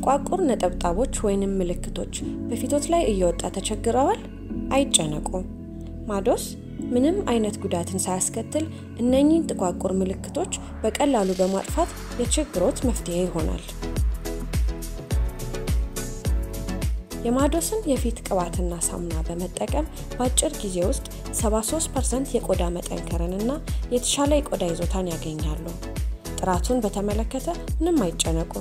ጥቋቁር ነጠብጣቦች ወይንም ምልክቶች በፊቶት ላይ እየወጣ ተቸግረዋል? አይጨነቁ። ማዶስ ምንም አይነት ጉዳትን ሳያስከትል እነኚህን ጥቋቁር ምልክቶች በቀላሉ በማጥፋት የችግሮት መፍትሄ ይሆናል። የማዶስን የፊት ቅባትና ሳሙና በመጠቀም በአጭር ጊዜ ውስጥ 73% የቆዳ መጠንከርንና የተሻለ የቆዳ ይዞታን ያገኛሉ። ጥራቱን በተመለከተ ምንም አይጨነቁ።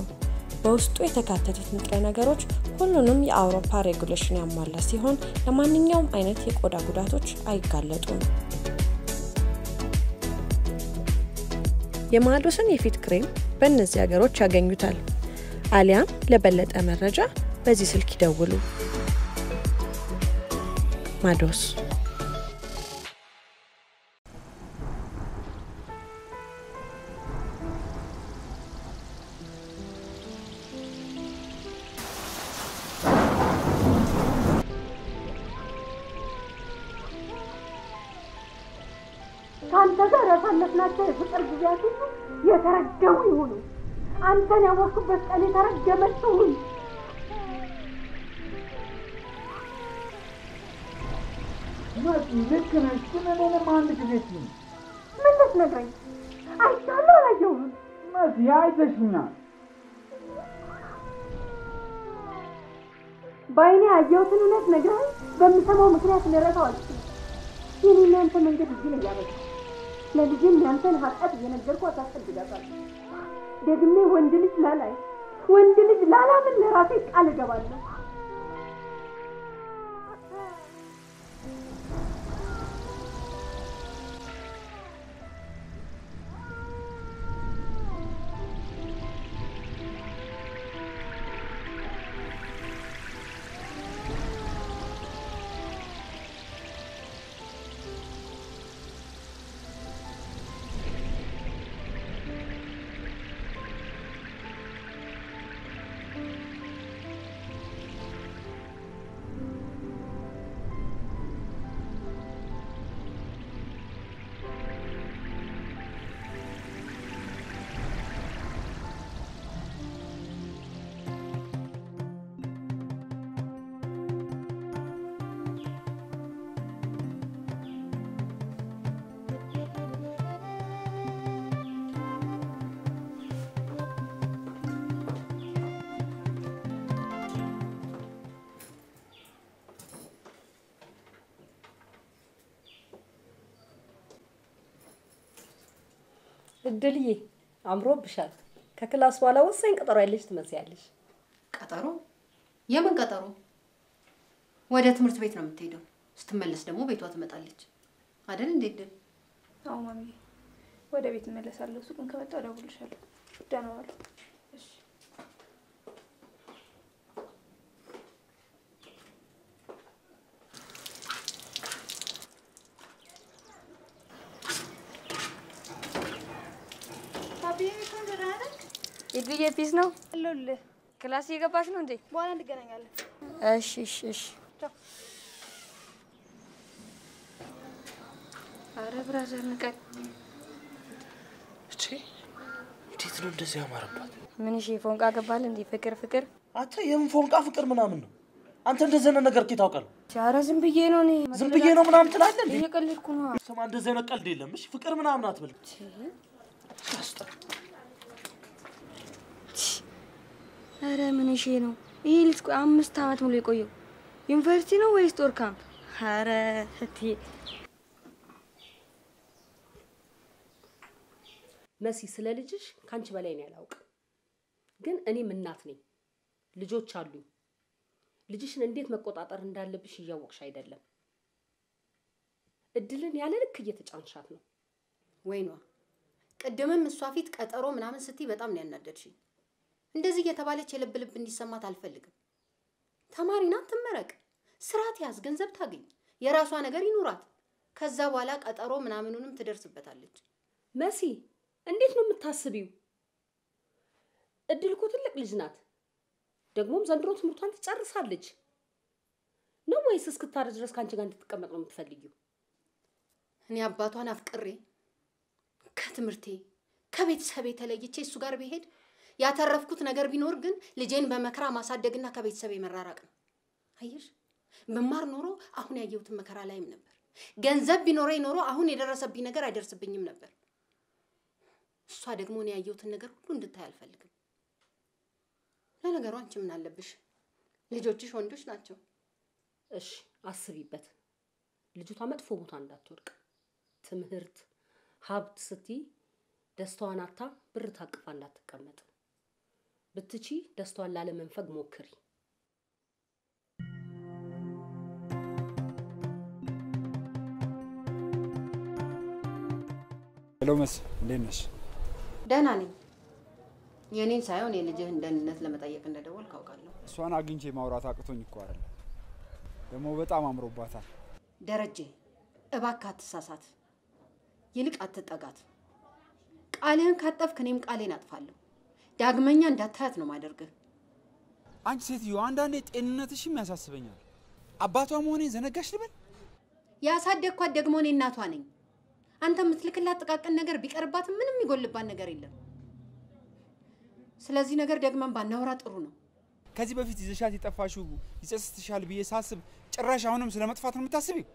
በውስጡ የተካተቱት ንጥረ ነገሮች ሁሉንም የአውሮፓ ሬጉሌሽን ያሟላ ሲሆን ለማንኛውም አይነት የቆዳ ጉዳቶች አይጋለጡም። የማዶስን የፊት ክሬም በእነዚህ ሀገሮች ያገኙታል። አሊያም ለበለጠ መረጃ በዚህ ስልክ ይደውሉ። ማዶስ ካንተ ጋር ያሳለፍናቸው የፍቅር ጊዜያት ሁሉ የተረገሙ ይሁኑ። አንተን ያወቅኩበት ቀን የተረገመች ይሁን። ልክ ነሽ፣ ግን እኔንም አንድ ጊዜ ትይኝ። ምን ልትነግረኝ? አይቻለሁ አላየሁም። አይተሽኛል። በዓይኔ ያየሁትን እውነት ነግረኸኝ በምሰማው ምክንያት ልረሳው አልችልም። የኔና ያንተ መንገድ እዚህ ላይ ያበቃ። ለልጄም ያንተን ኃጢአት እየነገርኳት አስፈልጋታለሁ። ደግሜ ወንድ ልጅ ላላምን ለራሴ ቃል እገባለሁ። እድልዬ አምሮብሻል። ከክላስ በኋላ ወሳኝ ቀጠሮ ያለሽ ትመስያለሽ። ቀጠሮ? የምን ቀጠሮ? ወደ ትምህርት ቤት ነው የምትሄደው። ስትመለስ ደግሞ ቤቷ ትመጣለች አይደል? እንዴ ድል? አዎ ማሚ፣ ወደ ቤት እመለሳለሁ። ሱቁን ከመጣሁ እደውልልሻለሁ። ደህና ዋሉ። እሺ። እድልዬ ፒስ ነው አለሁልህ። ክላስ እየገባሽ ነው እንዴ? በኋላ እንገናኛለን። እሺ። አረ ብራዘር ንቀል። እንዴት ነው እንደዚህ ያማረባት? ምን እሺ ፎንቃ ገባል እንዴ? ፍቅር አንተ የምን ፎንቃ ፍቅር ምናምን ነው? አንተ እንደዚህ አይነት ነገር ኬት አውቃለሁ? ኧረ ዝም ብዬ ነው ምናምን ትላለህ እንዴ? እየቀለድኩ ነው። ስማ እንደዚህ አይነት ቀልድ የለም። እሺ ፍቅር ምናምን አትበል። አረ ምን እሺ ነው? ይሄ ልጅ 5 አመት ሙሉ የቆየው ዩኒቨርሲቲ ነው ወይስ ጦር ካምፕ? አረ እቴ መሲ ስለ ልጅሽ ካንቺ በላይ ነው ያላውቅ። ግን እኔም እናት ነኝ። ልጆች አሉኝ። ልጅሽን እንዴት መቆጣጠር እንዳለብሽ እያወቅሽ አይደለም። እድልን ያለ ልክ እየተጫንሻት ነው። ወይኗ ቀደምም እሷ ፊት ቀጠሮ ምናምን ስትይ በጣም ነው ያናደድሽኝ። እንደዚህ እየተባለች የልብ እንዲሰማት አልፈልግም። ተማሪ ናት፣ ትመረቅ፣ ስራት ያዝ፣ ገንዘብ ታገኝ፣ የራሷ ነገር ይኑራት። ከዛ በኋላ ቀጠሮ ምናምኑንም ትደርስበታለች። መሲ እንዴት ነው የምታስቢው? እድል እኮ ትልቅ ልጅ ናት። ደግሞም ዘንድሮ ትምህርቷን ትጨርሳለች። ነው ወይስ እስክታረጅ ድረስ ካንቺ ጋር እንድትቀመጥ ነው የምትፈልጊው? እኔ አባቷን አፍቅሬ ከትምህርቴ ከቤተሰቤ ተለይቼ እሱ ጋር ብሄድ ያተረፍኩት ነገር ቢኖር ግን ልጄን በመከራ ማሳደግና ከቤተሰብ መራራቅ ነው። አየሽ በማር ኖሮ አሁን ያየሁትን መከራ ላይም ነበር። ገንዘብ ቢኖረኝ ኖሮ አሁን የደረሰብኝ ነገር አይደርስብኝም ነበር። እሷ ደግሞ ነው ያየሁትን ነገር ሁሉ እንድታይ አልፈልግም። ለነገሩ አንቺ ምን አለብሽ? ልጆችሽ ወንዶች ናቸው። እሺ አስቢበት። ልጅቷ መጥፎ ቦታ እንዳትወድቅ። ትምህርት ሀብት ስትይ ደስታዋን አታ ብር ታቅፋ እንዳትቀመጥ። ብትቺ ደስታዋን ላለመንፈግ ሞክሪ። ሄሎ መስ እንዴት ነሽ? ደህና ነኝ። የኔን ሳይሆን የልጅህን ደህንነት ለመጠየቅ እንደደወልክ አውቃለሁ። እሷን አግኝቼ ማውራት አቅቶኝ እኮ አይደለም። ደግሞ በጣም አምሮባታል። ደረጀ እባክህ አትሳሳት። ይልቅ አትጠጋት። ቃልህን ካጠፍክ እኔም ቃሌን አጥፋለሁ። ዳግመኛ እንዳታያት ነው ማደርግህ። አንቺ ሴትዮ አንዳንዴ ጤንነትሽም ያሳስበኛል። አባቷ መሆኔን ዘነጋሽ ልበል? ያሳደግኳት ደግሞ እኔ እናቷ ነኝ። አንተ የምትልክላት ጥቃቅን ነገር ቢቀርባት ምንም ይጎልባት ነገር የለም። ስለዚህ ነገር ደግመን ባናወራ ጥሩ ነው። ከዚህ በፊት ይዘሻት የጠፋሽው ይጸጽትሻል ብዬ ሳስብ ጭራሽ አሁንም ስለመጥፋት ነው የምታስቢው?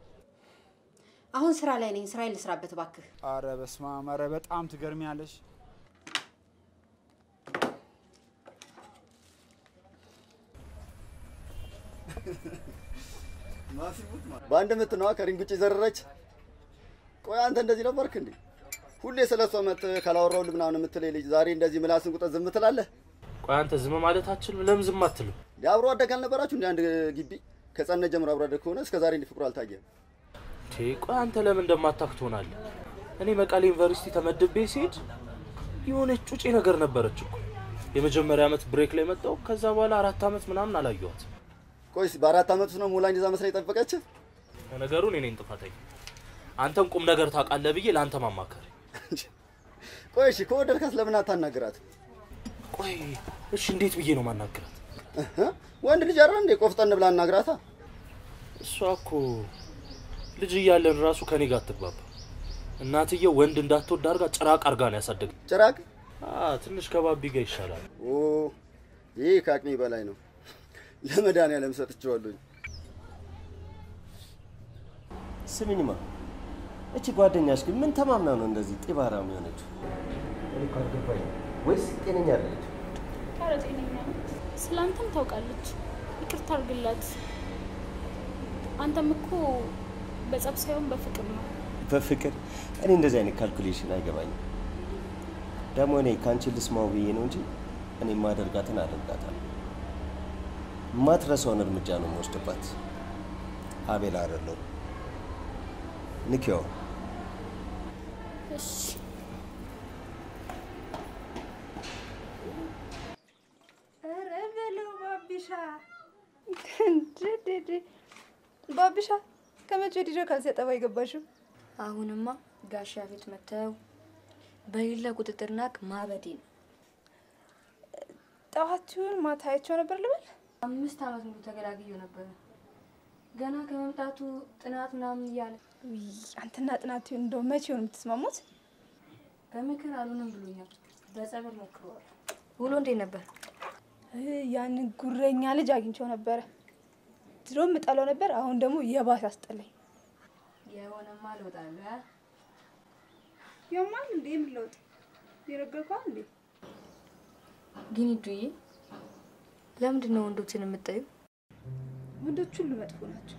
አሁን ስራ ላይ ነኝ። ስራዬን ልስራበት እባክህ። አረ በስመ አብ! አረ በጣም ትገርሚያለሽ። ባንድ ምትነዋ ከሪንግ ውጪ ዘረረች። ቆይ አንተ እንደዚህ ነበርክ እንዴ? ሁሌ ስለሷ መት ካላወራው ልምናውን የምትለይ ልጅ ዛሬ እንደዚህ ምላስን ቁጠ ዝም ትላለህ? ቆይ አንተ ዝም ማለት አትችልም? ለምን ዝም አትልም? ያብሮ አደግ አልነበራችሁ እንዴ? አንድ ግቢ ከጸነ ጀምሮ አብሮ አደግ ከሆነ እስከ ዛሬ እንዲፍቅሩ አልታየም። ቆይ አንተ ለምን እንደማታክ ትሆናለህ? እኔ መቀሌ ዩኒቨርሲቲ ተመድቤ ሲሄድ የሆነች ጩጬ ነገር ነበረች እኮ። የመጀመሪያ አመት ብሬክ ላይ መጣው። ከዛ በኋላ 4 አመት ምናምን አላየኋት። ቆይስ በ4 አመት ነው ሙላኝ እዛ መስላ ይጠበቀች? ነገሩ እኔ ነኝ ጥፋተኛ። አንተም ቁም ነገር ታውቃለህ ብዬ ላንተ ማማከር። ቆይ እሺ ከወደድካት ለምን አታናግራት? ቆይ እሺ እንዴት ብዬ ነው ማናገራት? ወንድ ልጅ አይደል እንዴ? ቆፍጠን ብላ አናግራታ። እሷ እኮ ልጅ እያለን ራሱ ከኔ ጋር አትግባባ። እናትየው ወንድ እንዳትወድ አድርጋ ጭራቅ አድርጋ ነው ያሳደገኝ። ጭራቅ? ትንሽ ከባቢ ጋር ይሻላል። ይሄ ከአቅሜ በላይ ነው። ለመድኃኒዓለም ሰጥቼዋለሁ። ስሚኝማ እቺ ጓደኛሽ ግን ምን ተማምና ነው እንደዚህ ጢባራም የሆነችው? እኔ ካልገባኝ ወይስ ጤነኛ አይደለች? ኧረ ጤነኛ ናት። ስላንተም ታውቃለች። ይቅርታ አድርግላት። አንተም እኮ በጸብ ሳይሆን በፍቅር ነው። በፍቅር? እኔ እንደዚህ አይነት ካልኩሌሽን አይገባኝም። ደግሞ እኔ ካንቺ ልስማው ብዬ ነው እንጂ እኔ ማደርጋትን አደርጋታለሁ። ማትረሳውን እርምጃ ነው የምወስድባት። አቤል አይደለም ንኪው። እሺ ኧረ በለው ባቢሻ። ባቢሻ ከመቼ ወዲህ ነው ካልሲ አጠባ የገባሽው? አሁንማ ጋሻ ቤት መተው በሌላ ቁጥጥርና ማበዴ ነው። ጠዋቱን ማታያቸው ነበር ልበል? 5 አመት ሙሉ ተገላግየው ነበር። ገና ከመምጣቱ ጥናት ምናምን እያለ አንተና ጥናቱ እንደው መቼ ነው የምትስማሙት? በምክር አሉንም ብሎኛል። በጸበል ሞክሯል። ውሎ እንዴት ነበር? ያን ጉረኛ ልጅ አግኝቼው ነበር። ድሮም እጠላው ነበር። አሁን ደግሞ የባሰ አስጠላኝ። የሆነማ ልወጣለ የማን እንዴ ምለውጥ ይረጋጋው እንዴ? ግን ይዱዬ ለምንድን ነው ወንዶችን የምትጠዩ? ወንዶች ሁሉ መጥፎ ናቸው።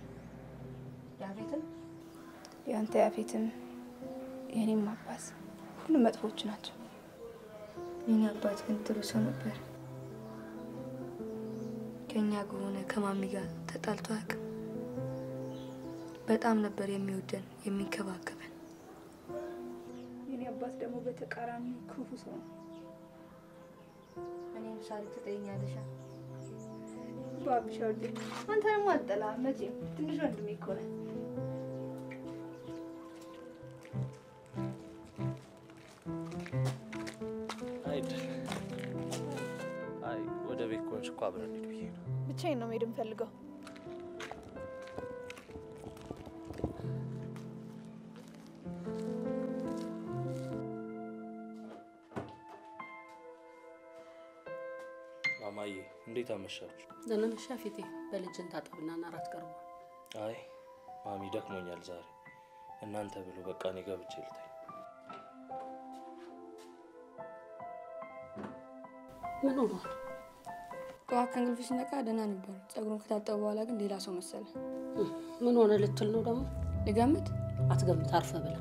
ያፌትም ያንተ ያፌትም የኔም አባት ሁሉ መጥፎች ናቸው። የኔ አባት ግን ጥሩ ሰው ነበር። ከኛ ከሆነ ከማሚ ጋር ተጣልቶ አያውቅም። በጣም ነበር የሚወደን የሚንከባከበን። የኔ አባት ደግሞ በተቃራኒ ክፉ ሰው ነው። እኔም ሳልክ ትጠይኛለሽ? ባብሻው ልጅ አንተ ደግሞ አጠላ መቼም ትንሽ ወንድሜ እኮ ነህ። አይ ወደ ቤት ኮንሽ እኮ አብረን እንሂድ ብዬ ነው። ብቻዬን ነው መሄድ የምፈልገው። ማማዬ እንዴት አመሻችሁ? ደህና ነሽ ፊቴ? በልጅን ታጠብና አራት ቀርቧል። አይ ማሚ ደክሞኛል ዛሬ። እናንተ ብሎ በቃ እኔ ገብቼ ልተኝ። ምን ሆኗል? ጠዋት ከእንቅልፍ ሲነቃ ደህና ነበር። ጸጉሩን ከታጠበ በኋላ ግን ሌላ ሰው መሰለ። ምን ሆነ ልትል ነው ደግሞ? ልገምት? አትገምት፣ አርፈ ብላ።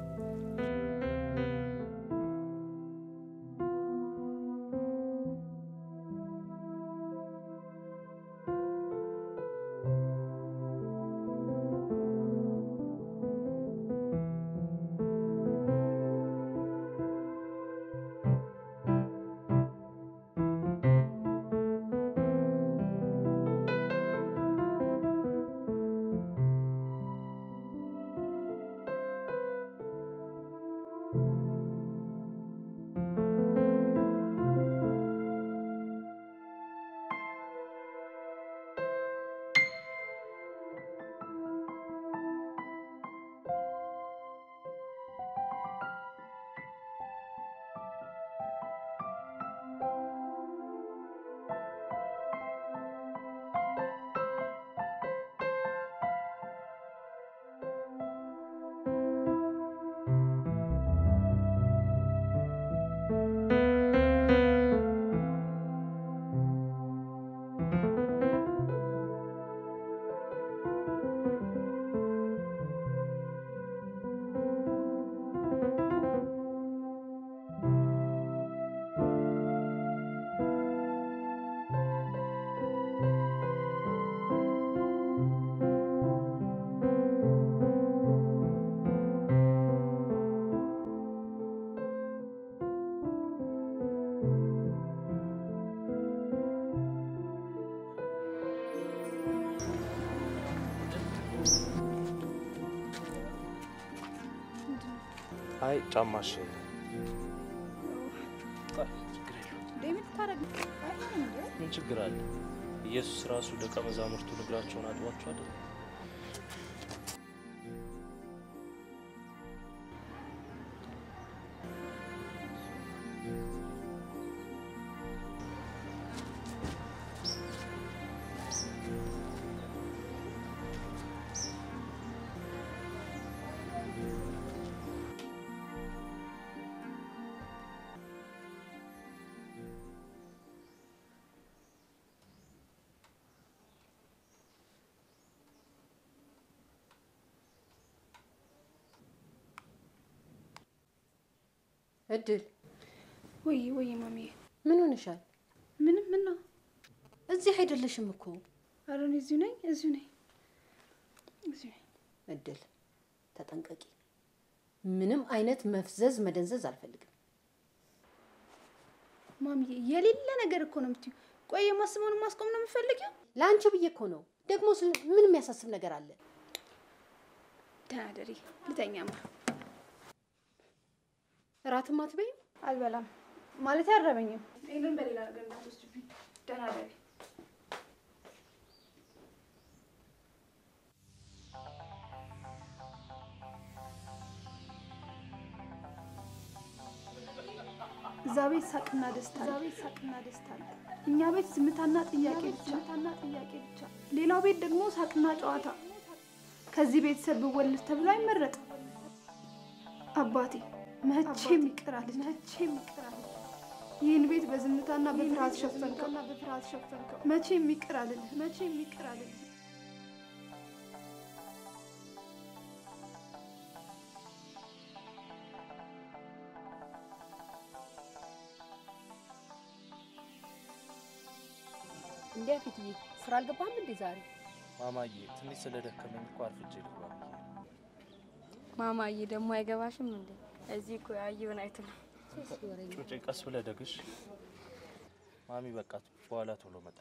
አይ ጫማሽ ምን ችግር አለ? ኢየሱስ ራሱ ደቀ መዛሙርቱ እግራቸውን አጥቧቸው አይደል? እድል ወይ ማሚ ምን ሆነሻል? ምን ነው? እዚህ አይደለሽም እኮ። ኧረ እኔ እዚሁ ነኝ። እድል ተጠንቀቂ። ምንም አይነት መፍዘዝ መደንዘዝ አልፈልግም። ማሚ የሌለ ነገር እኮ ነው የምትይው። ቆይ የማስበውን ማስቆም ነው የምፈልጊው? ላንቺ ብዬ እኮ ነው። ደግሞ ምን የሚያሳስብ ነገር አለ? ደህና ደሪ ልተኛማ። እራትም አትበይም? አልበላም ማለት ያረበኝም። ይሄንን በሌላ ነገር እንዳትወስጂብኝ። ደህና ደሪ። እዛ ቤት ሳቅና ደስታ አለ። እኛ ቤት ዝምታና ጥያቄ ብቻ። ሌላው ቤት ደግሞ ሳቅና ጨዋታ። ከዚህ ቤተሰብ ብወልድ ተብሎ አይመረጥም። አባቴ መቼም ይቅር አለኝ። ይህን ቤት በዝምታና በፍርሃት ሸፈንከው። መቼም ይቅር አለኝ። እንዴ ፊትዬ ስራ አልገባም እንዴ ዛሬ? ማማዬ ትንሽ ስለደከመኝ እኮ አርፍጄ ልግባ ብዬ ነው። ማማዬ ደግሞ አይገባሽም እንዴ? እዚህ እኮ ያየውን አይተን ጩጬ ቀስ ብለህ ደግሽ። ማሚ በቃ በኋላ ቶሎ መጣ።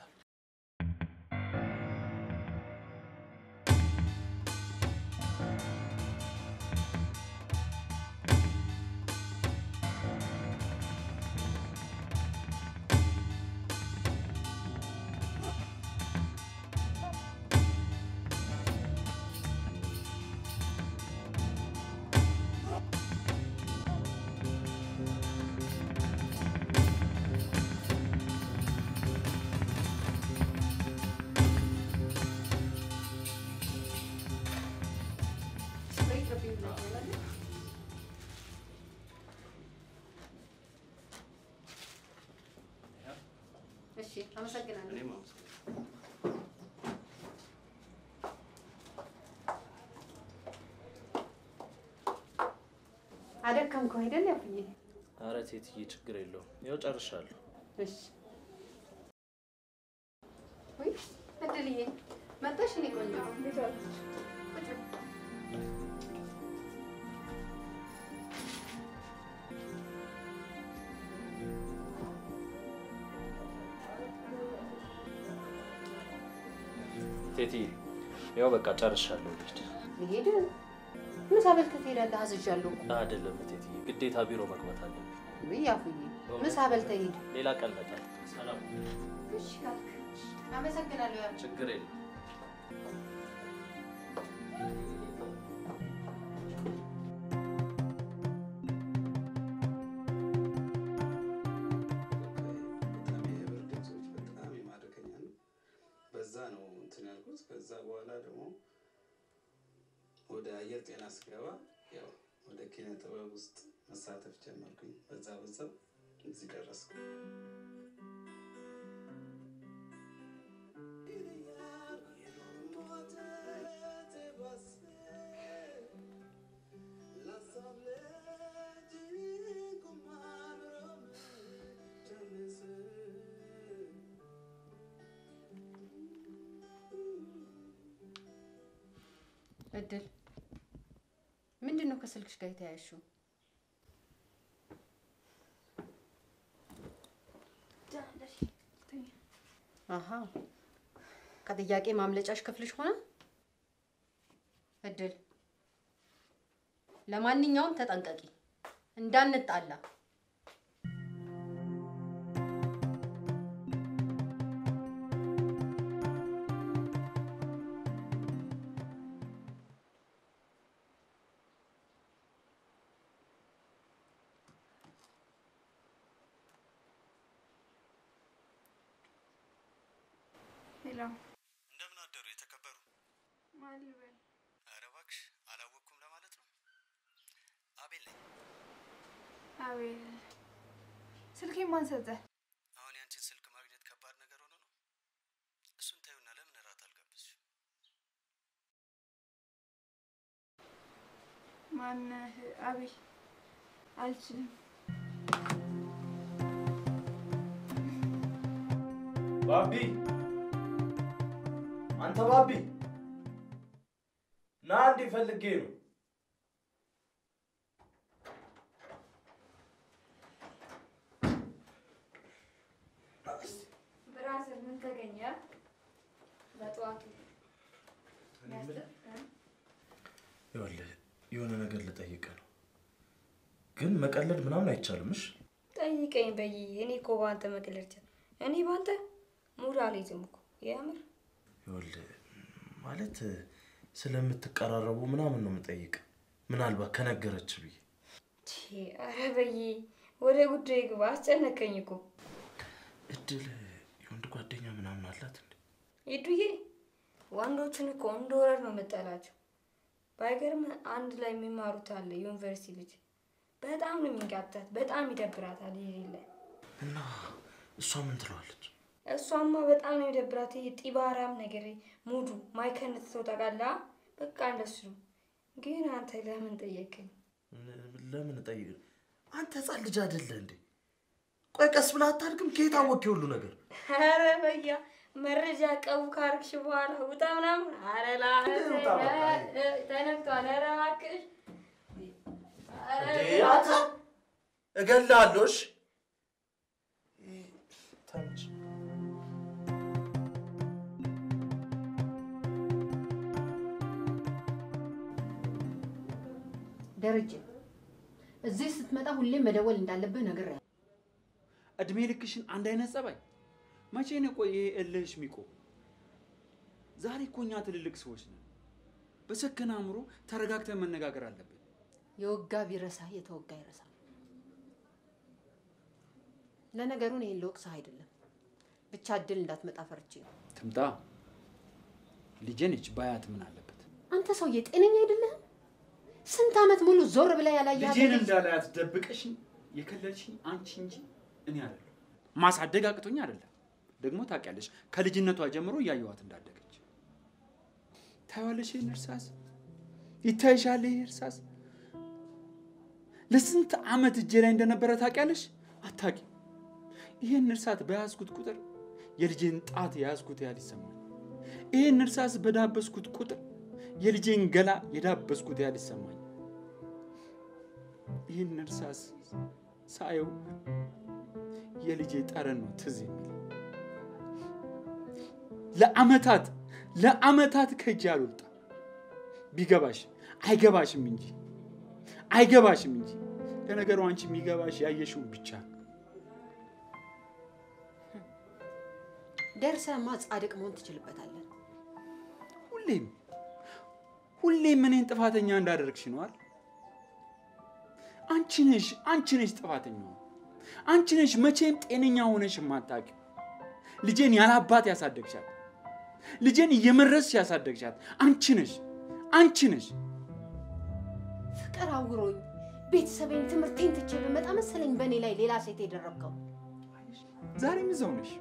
እሺ አመሰግናለሁ እኔም አመሰግናለሁ አደከምኩ አይደል ያፍዬ ኧረ ቴትዬ ችግር የለውም ያው ጨርሻለሁ እሺ ወይ እድልዬ መጣሽ እኔ ቆንጆ ቴትዬ ያው በቃ ጨርሻለሁ ልሄድ ምሳ በልተህ ትሄዳለህ አዝዣለሁ አይደለም ቴትዬ ግዴታ ቢሮ መግባት አለብኝ ወይ ያፍዬ ምሳ በልተህ ሂድ ሌላ ቀን እመጣለሁ ሰላም እሺ አመሰግናለሁ ያ ችግር የለም በዛ ነው እንትን ያልኩት ከዛ በኋላ ደግሞ ወደ አየር ጤና ስገባ ያው ወደ ኪነ ጥበብ ውስጥ መሳተፍ ጀመርኩኝ በዛ እዚህ ደረስኩ እድል ምንድነው ከስልክሽ ጋር የተያያሽው አሃ ከጥያቄ ማምለጫሽ ክፍልሽ ሆነ እድል ለማንኛውም ተጠንቀቂ እንዳንጣላ እንደምን አደሩ የተከበሩ ማልበል ኧረ እባክሽ አላወቅኩም ለማለት ነው አቤል ነኝ አቤል ስልኬን ማን ሰጠህ አሁን ያንቺን ስልክ ማግኘት ከባድ ነገር ሆኖ ነው እሱን ታዩና ለምን እራት አልጋብዝሽም ማነህ አቤል አልችልም ባቢ አንተ ባቢ ና እንዴ ፈልጌ ነው ብራዘር ምን ተገኘ በጠዋቱ ይኸውልህ የሆነ ነገር ልጠይቅህ ነው ግን መቀለድ ምናምን አይቻልም እሺ ጠይቀኝ በይ እኔ እኮ ባንተ መቀለድ እኔ ባንተ ሙድ አልይዝም እኮ ያምር ይኸውልህ ማለት ስለምትቀራረቡ ምናምን ነው የምጠይቅ ምናልባት ከነገረች ብዬ ኧረ በይ ወደ ጉዳይ ግባ አስጨነቀኝ እኮ እድል የወንድ ጓደኛ ምናምን አላት እንዴ ይዱዬ ወንዶችን እኮ እንደወረድ ነው የምጠላቸው ባይገርም አንድ ላይ የሚማሩት አለ ዩኒቨርሲቲ ልጅ በጣም ነው የሚንቃጣት በጣም ይደብራታል ይሄ እና እሷ ምን ትለዋለች እሷማ በጣም ነው ይደብራት ይሄ ጢባራም ነገር ሙዱ ማይከነት ሰው ታውቃለህ በቃ እንደሱ ግን አንተ ለምን ጠየቅኝ ለምን ጠይቅ አንተ ህፃን ልጅ አይደለ እንዴ ቆይ ቀስ ብለህ አታድግም ከየት አወቅህ ሁሉ ነገር ኧረ በያ መረጃ ቀው ካርክሽ በኋላ ውጣ ምናምን ኧረ ላ ተነክቷል ኧረ እባክሽ አንተ እገልሃለሁ እሺ ተምች ደረጀ እዚህ ስትመጣ ሁሌ መደወል እንዳለብህ ነግሬሃለሁ እድሜ ልክሽን አንድ አይነት ጸባይ መቼ ነው ቆይ ይሄ እልህሽ ሚቆም ዛሬ እኮ እኛ ትልልቅ ሰዎች ነን በሰከነ አእምሮ ተረጋግተን መነጋገር አለብን የወጋ ቢረሳ የተወጋ ይረሳል ለነገሩ ነው ለወቅሳ አይደለም ብቻ እድል እንዳትመጣ ፈርቼ ነው ትምጣ ልጄነች ባያት ምን አለበት አንተ ሰውዬ ጤነኛ አይደለህ ስንት አመት ሙሉ ዞር ብላ ያላያት ልጄን እንዳላያት ደብቀሽኝ የከለልሽኝ አንቺ እንጂ እኔ አይደለም ማሳደግ አቅቶኝ አይደለም ደግሞ ታውቂያለሽ ከልጅነቷ ጀምሮ ያያዩዋት እንዳደገች ታያለሽ እርሳስ ይታይሻል እርሳስ ለስንት አመት እጄ ላይ እንደነበረ ታውቂያለሽ አታቂ ይሄን እርሳት በያዝኩት ቁጥር የልጄን ጣት ያዝኩት ያል ይሰማል ይሄን እርሳስ በዳበስኩት ቁጥር የልጄን ገላ የዳበስኩት ያል ይሰማል ይሄን እርሳስ ሳየው የልጄ ጠረን ነው ትዝ የሚል ለአመታት ከእጄ አልወጣ ቢገባሽ አይገባሽም እንጂ ለነገሩ አንቺ የሚገባሽ ያየሽው ብቻ ደርሰማ ጻድቅ መሆን ትችልበታለህ ሁሌም እኔን ጥፋተኛ እንዳደረግሽ ነው አይደል አንቺ ነሽ ጥፋተኛው አንቺ ነሽ መቼም ጤነኛ ሆነሽ ማታቂ ልጄን ያላባት ያሳደግሻት ልጄን እየመረስሽ ያሳደግሻት አንቺ ነሽ ፍቅር አውሮኝ ቤተሰቤን ትምህርቴን ትቼ በመጣ መሰለኝ በኔ ላይ ሌላ ሴት የደረብከው ዛሬም እዛው ነሽ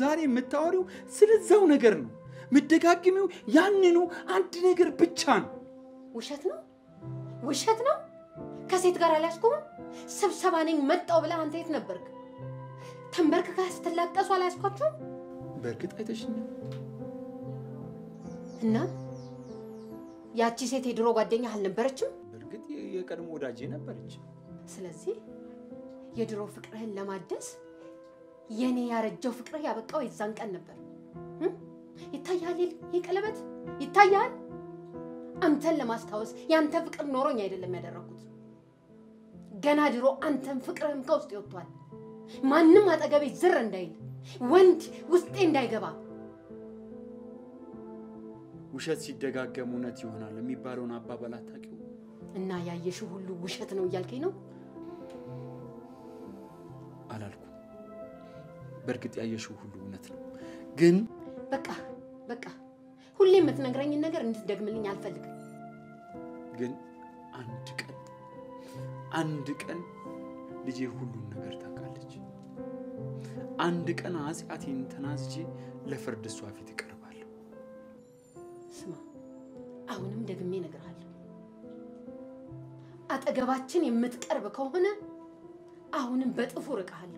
ዛሬ የምታወሪው ስለዛው ነገር ነው ምትደጋግሚው ያንኑ አንድ ነገር ብቻ ነው ውሸት ነው ከሴት ጋር አላስቆም ስብሰባ ነኝ መጣው ብለ አንተ የት ነበርክ ተንበርክካ ስትላቀሱ አላስኳችሁ በርግጥ አይተሽኝ እና ያቺ ሴት የድሮ ጓደኛ አልነበረችም በርግጥ የቀድሞ ወዳጄ ነበረች ስለዚህ የድሮ ፍቅርህን ለማደስ የኔ ያረጀው ፍቅርህ ያበቃው የዛን ቀን ነበር ይታያል ይቀለበት ይታያል አንተን ለማስታወስ ያንተ ፍቅር ኖሮኝ አይደለም ያደረኩት ገና ድሮ አንተን ፍቅርህም ከውስጥ ይወጣል ማንንም አጠገቤ ዝር እንዳይል ወንድ ውስጤ እንዳይገባ ውሸት ሲደጋገም እውነት ይሆናል የሚባለውን አባባል አታውቂው እና ያየሽው ሁሉ ውሸት ነው እያልከኝ ነው አላልኩ በርግጥ ያየሽው ሁሉ እውነት ነው ግን በቃ ሁሌ የምትነግረኝ ነገር እንድትደግምልኝ አልፈልግም ግን አንድ ቀን ልጄ ሁሉን ነገር ታውቃለች አንድ ቀን አጽያቴን ተናዝጄ ለፍርድ እሷ ፊት እቀርባለሁ ስማ አሁንም ደግሜ እነግርሃለሁ አጠገባችን የምትቀርብ ከሆነ አሁንም በጥፉ ርቀሃለሁ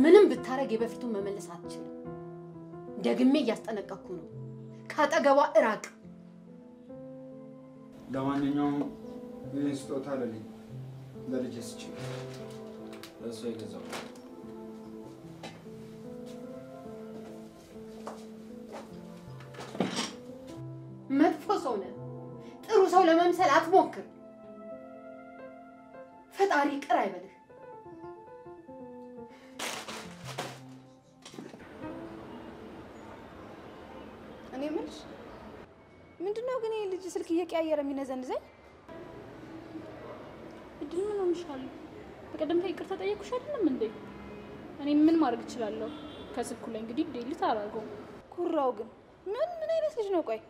ምንም ብታረግ የበፊቱ መመለስ አትችልም ደግሜ ያስጠነቀቅኩ ነው ካጠገቧ እራቅ ለማንኛውም ይህን ስጦታ ለልጄ ስጪ ለእሷ የገዛው መጥፎ ሰው ነህ ጥሩ ሰው ለመምሰል አትሞክር ፈጣሪ ቅር አይበልህ እኔ ምንሽ ምንድነው ግን ይሄ ልጅ ስልክ እየቀያየረ የሚነዘንዘኝ እድል ምን ሆነሻል በቀደምታ ይቅርታ ጠየቅኩሽ አይደለም እንዴ እኔ ምን ማድረግ እችላለሁ ከስልኩ ላይ እንግዲህ ዴሊት አደረገው ኩራው ግን ምን አይነት ልጅ ነው ቆይ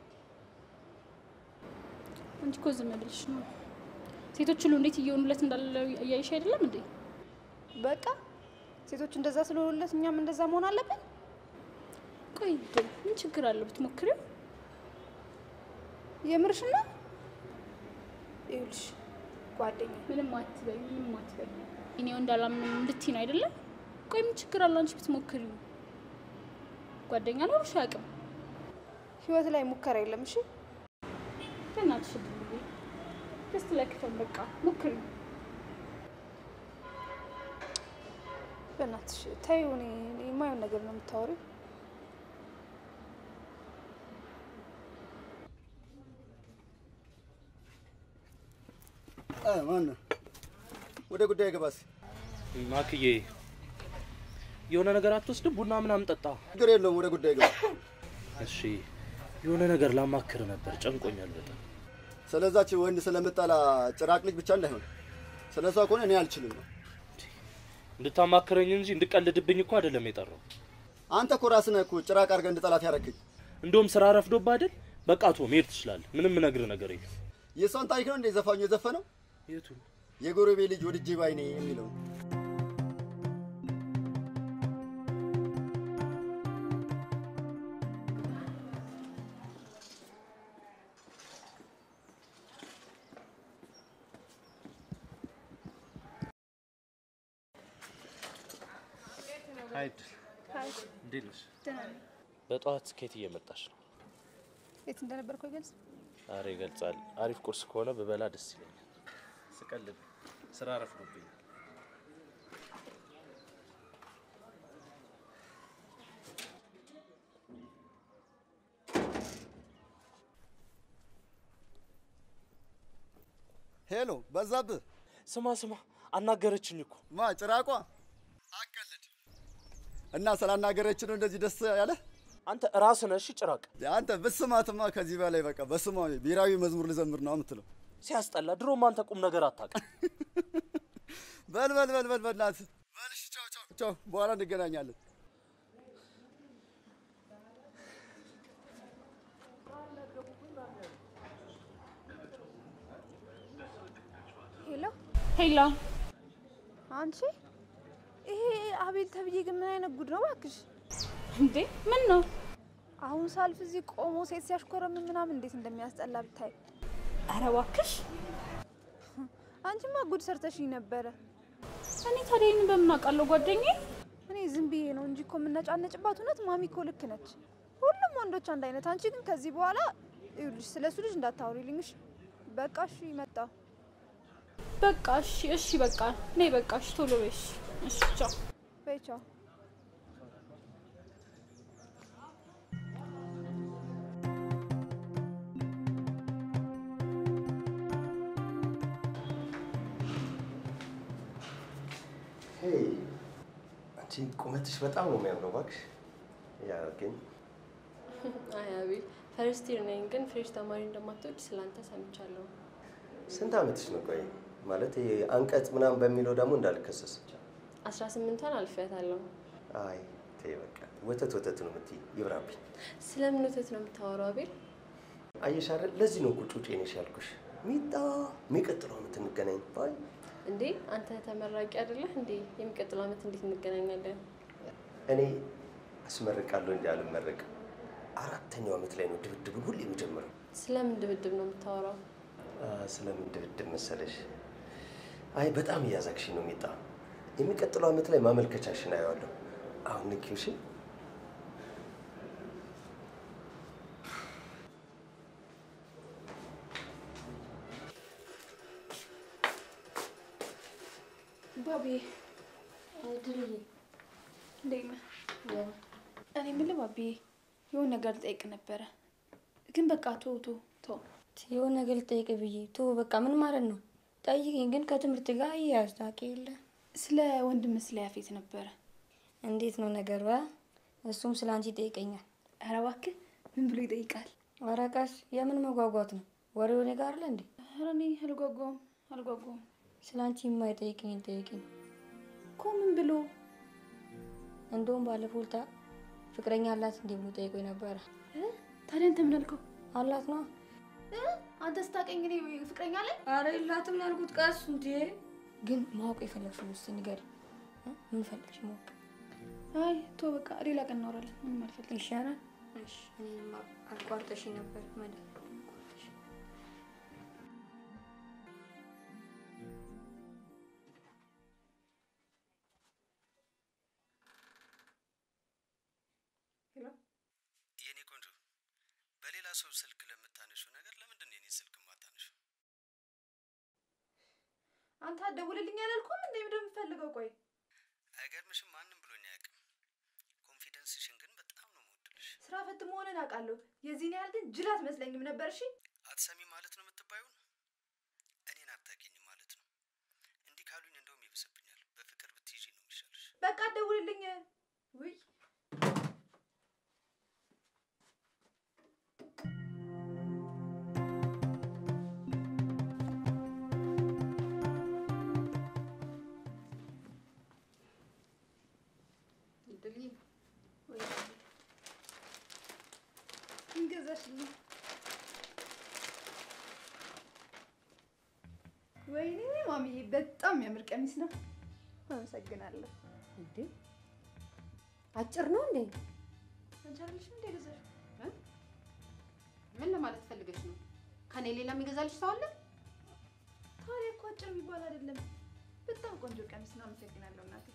አንቺ እኮ ዝም ብለሽ ነው ሴቶች ሁሉ እንዴት እየሆኑለት እንዳለ እያይሽ አይደለም እንዴ በቃ ሴቶች እንደዛ ስለሆኑለት እኛም እንደዛ መሆን አለብን ቆይ ምን ችግር አለው ብትሞክሪው የምርሽና ይኸውልሽ ጓደኛ ምንም አትበይ እኔ እንዳላምን እንድትይ ነው አይደለም ቆይ ምን ችግር አለው አንቺ ብትሞክሪው ጓደኛ ነው እርሻ አቅም ህይወት ላይ ሙከራ የለም እሺ በእናትሽ ድልብዬ ደስ ለክተን በቃ ሞክሪ በእናትሽ ተይው እኔ የማየውን ነገር ነው የምታወሪው ማን ወደ ጉዳይ ገባስ ማክዬ የሆነ ነገር አትወስድ ቡና ምናምን ጠጣ ግር የለውም ወደ ጉዳይ ገባ እሺ የሆነ ነገር ላማክር ነበር ጨንቆኛል በጣም ስለዛች ወንድ ስለምጣላ ጭራቅ ልጅ ብቻ እንዳይሆን ስለሷ ከሆነ እኔ አልችልም ነው እንድታማክረኝ እንጂ እንድቀልድብኝ እኮ አይደለም የጠራው አንተ እኮ ራስህ ነህ እኮ ጭራቅ አድርገህ እንድጠላት ያረከኝ እንደውም ስራ ረፍዶባ አይደል በቃ ቶ መሄድ ትችላለህ ምንም ነገር የለም የሷን ታሪክ ነው እንደ ዘፋኙ የዘፈነው የቱ የጎረቤ ልጅ ወድጄ ባይኔ የሚለው ሃይድ ሃይ እንዴት ነሽ? ደህና ነኝ። በጠዋት ከየት እየመጣሽ ነው? የት እንደነበርኩ ይገልጽ? ኧረ ይገልጻል። አሪፍ ቁርስ ከሆነ በበላ ደስ ይለኛል። ስቀልብ ስራ ረፍዶብኝ። ሄሎ በዛብህ። ስማ አናገረችኝ እኮ። ማ ጭራቋ? አቀልድ እና ስላናገረች ነው እንደዚህ ደስ ያለ? አንተ ራስህ ነህ። እሺ ጭራቅ። አንተ ብስማትማ ከዚህ በላይ በቃ በስሟ ብሔራዊ መዝሙር ልዘምር ነው የምትለው። ሲያስጠላ። ድሮም አንተ ቁም ነገር አታውቅም። በል ናት። በልሽ ቻው። በኋላ እንገናኛለን። ሄሎ አንቺ ይሄ አቤል ተብዬ ግን ምን አይነት ጉድ ነው እባክሽ? እንዴ ምን ነው? አሁን ሳልፍ እዚህ ቆሞ ሴት ሲያሽኮረም ምናምን እንዴት እንደሚያስጠላ ብታይ። ኧረ እባክሽ አንቺማ ጉድ ሰርተሽኝ ነበረ። እኔ ታዲያ ይሄን በምን አውቃለሁ ጓደኛዬ? እኔ ዝም ብዬ ነው እንጂ እኮ የምነጫነጭባት። እውነት ማሚ እኮ ልክ ነች። ሁሉም ወንዶች አንድ አይነት። አንቺ ግን ከዚህ በኋላ ይኸውልሽ ስለሱ ልጅ እንዳታወሪልኝ እሺ? በቃ እሺ መጣሁ። በቃ እሺ በቃ ነይ በቃ እሺ ቶሎ በይ እሺ ቻው በይ ቻው። ሄይ አንቺ ቁመትሽ በጣም ነው የሚያምረው እባክሽ። ያ ግን አይ አቤል ፈርስት ይር ነኝ ግን ፍሬሽ ተማሪ እንደማትወድ ስላንተ ሰምቻለሁ። ስንት አመትሽ ነው? ቆይ ማለት አንቀጽ ምናምን በሚለው ደግሞ እንዳልከሰስ 18ን አልፈታለሁ። አይ ተይ በቃ ወተት ነው የምትይ። ይብራብኝ። ስለምን ወተት ነው የምታወራው አቤል? አየሽ አይደል? ለዚህ ነው ቁጭ ነሽ ያልኩሽ። ሚጣ የሚቀጥለው አመት እንገናኝ ባይ። እንዴ አንተ ተመራቂ አይደለህ እንዴ? የሚቀጥለው አመት እንዴት እንገናኛለን? እኔ አስመርቃለሁ እንጂ አልመረቅም። 4ኛው አመት ላይ ነው ድብድቡን ሁሌ የምጀምረው። ስለምን ድብድብ ነው የምታወራው? ስለምን ድብድብ መሰለሽ? አይ በጣም እያዛግሽኝ ነው ሚጣ። የሚቀጥለው አመት ላይ ማመልከቻሽን አየዋለሁ። አሁን ንኪውሽ። ባቢ ድልዬ እንዴት ነህ? እኔ የምልህ ባቢ የሆነ ነገር ልጠይቅ ነበረ ግን በቃ ቶ የሆነ ነገር ልጠይቅ ብዬ በቃ ምን ማለት ነው? ጠይቂኝ ግን ከትምህርት ጋር ያስታውቂ የለ። ስለ ወንድም ስለ ያፌት ነበረ። እንዴት ነው ነገሩ? እሱም ስለ አንቺ ይጠይቀኛል። ኧረ እባክህ ምን ብሎ ይጠይቃል? ኧረ ቀስ የምን መጓጓት ነው? ወሬው እኔ ጋር አለ እንዴ? ኧረ እኔ አልጓጓም። ስለ አንቺ የማይጠይቀኝ ጠይቂኝ እኮ። ምን ብሎ? እንደውም ባለፈው ፍቅረኛ አላት እንዴ ብሎ ጠይቆኝ ነበረ። ታዲያ አንተ ምን አልከው? አላት ነው። አንተ ስታውቀኝ እኔ ፍቅረኛ አለኝ? ኧረ የላትም ነው ያልኩት። ቀስ እንዴ ግን ማወቅ የፈለግሽው ውስጥ ንገሪኝ። ምን ፈልግሽ ማወቅ? አይ በቃ ሌላ ቀን እናወራለን። ምንም አልፈልግም። ይሻላል። እሺ እኔማ አቋርጠሽ ነበር ማለት የኔ ቆንጆ በሌላ ሰው ስልክ ለምታነሺው ነገር ለምንድን ነው የኔ ስልክ ማታነሺው? አንተ አትደውልልኝ አላልኩም እንዴ? ምንድን ነው የምትፈልገው? ቆይ አይገርምሽም? ማንም ብሎኝ አያውቅም። ኮንፊደንስሽን ግን በጣም ነው የምወድልሽ። ስራ ፈት መሆንን አውቃለሁ። የዚህን ያህል ግን ጅል አትመስለኝም ነበር። እሺ አትሰሚ ማለት ነው የምትባዩን? እኔን አታውቂኝም ማለት ነው። እንዲህ ካሉኝ እንደውም ይብስብኛል። በፍቅር ብትይዢ ነው የሚሻልሽ። በቃ አትደውልልኝ። ውይ እንገዛሽልኝ። ወይኔ ማሚዬ በጣም የሚያምር ቀሚስ ነው። አመሰግናለሁ። እንዴ አጭር ነው እንዴ? አንቺ አይደለሽም እንዴ ገዛሽው? ምን ለማለት ፈልገሽ ነው? ከኔ ሌላ የሚገዛልሽ ሰው አለ? ታዲያ እኮ አጭር የሚባል አይደለም። በጣም ቆንጆ ቀሚስ ነው። አመሰግናለሁ እናቴ።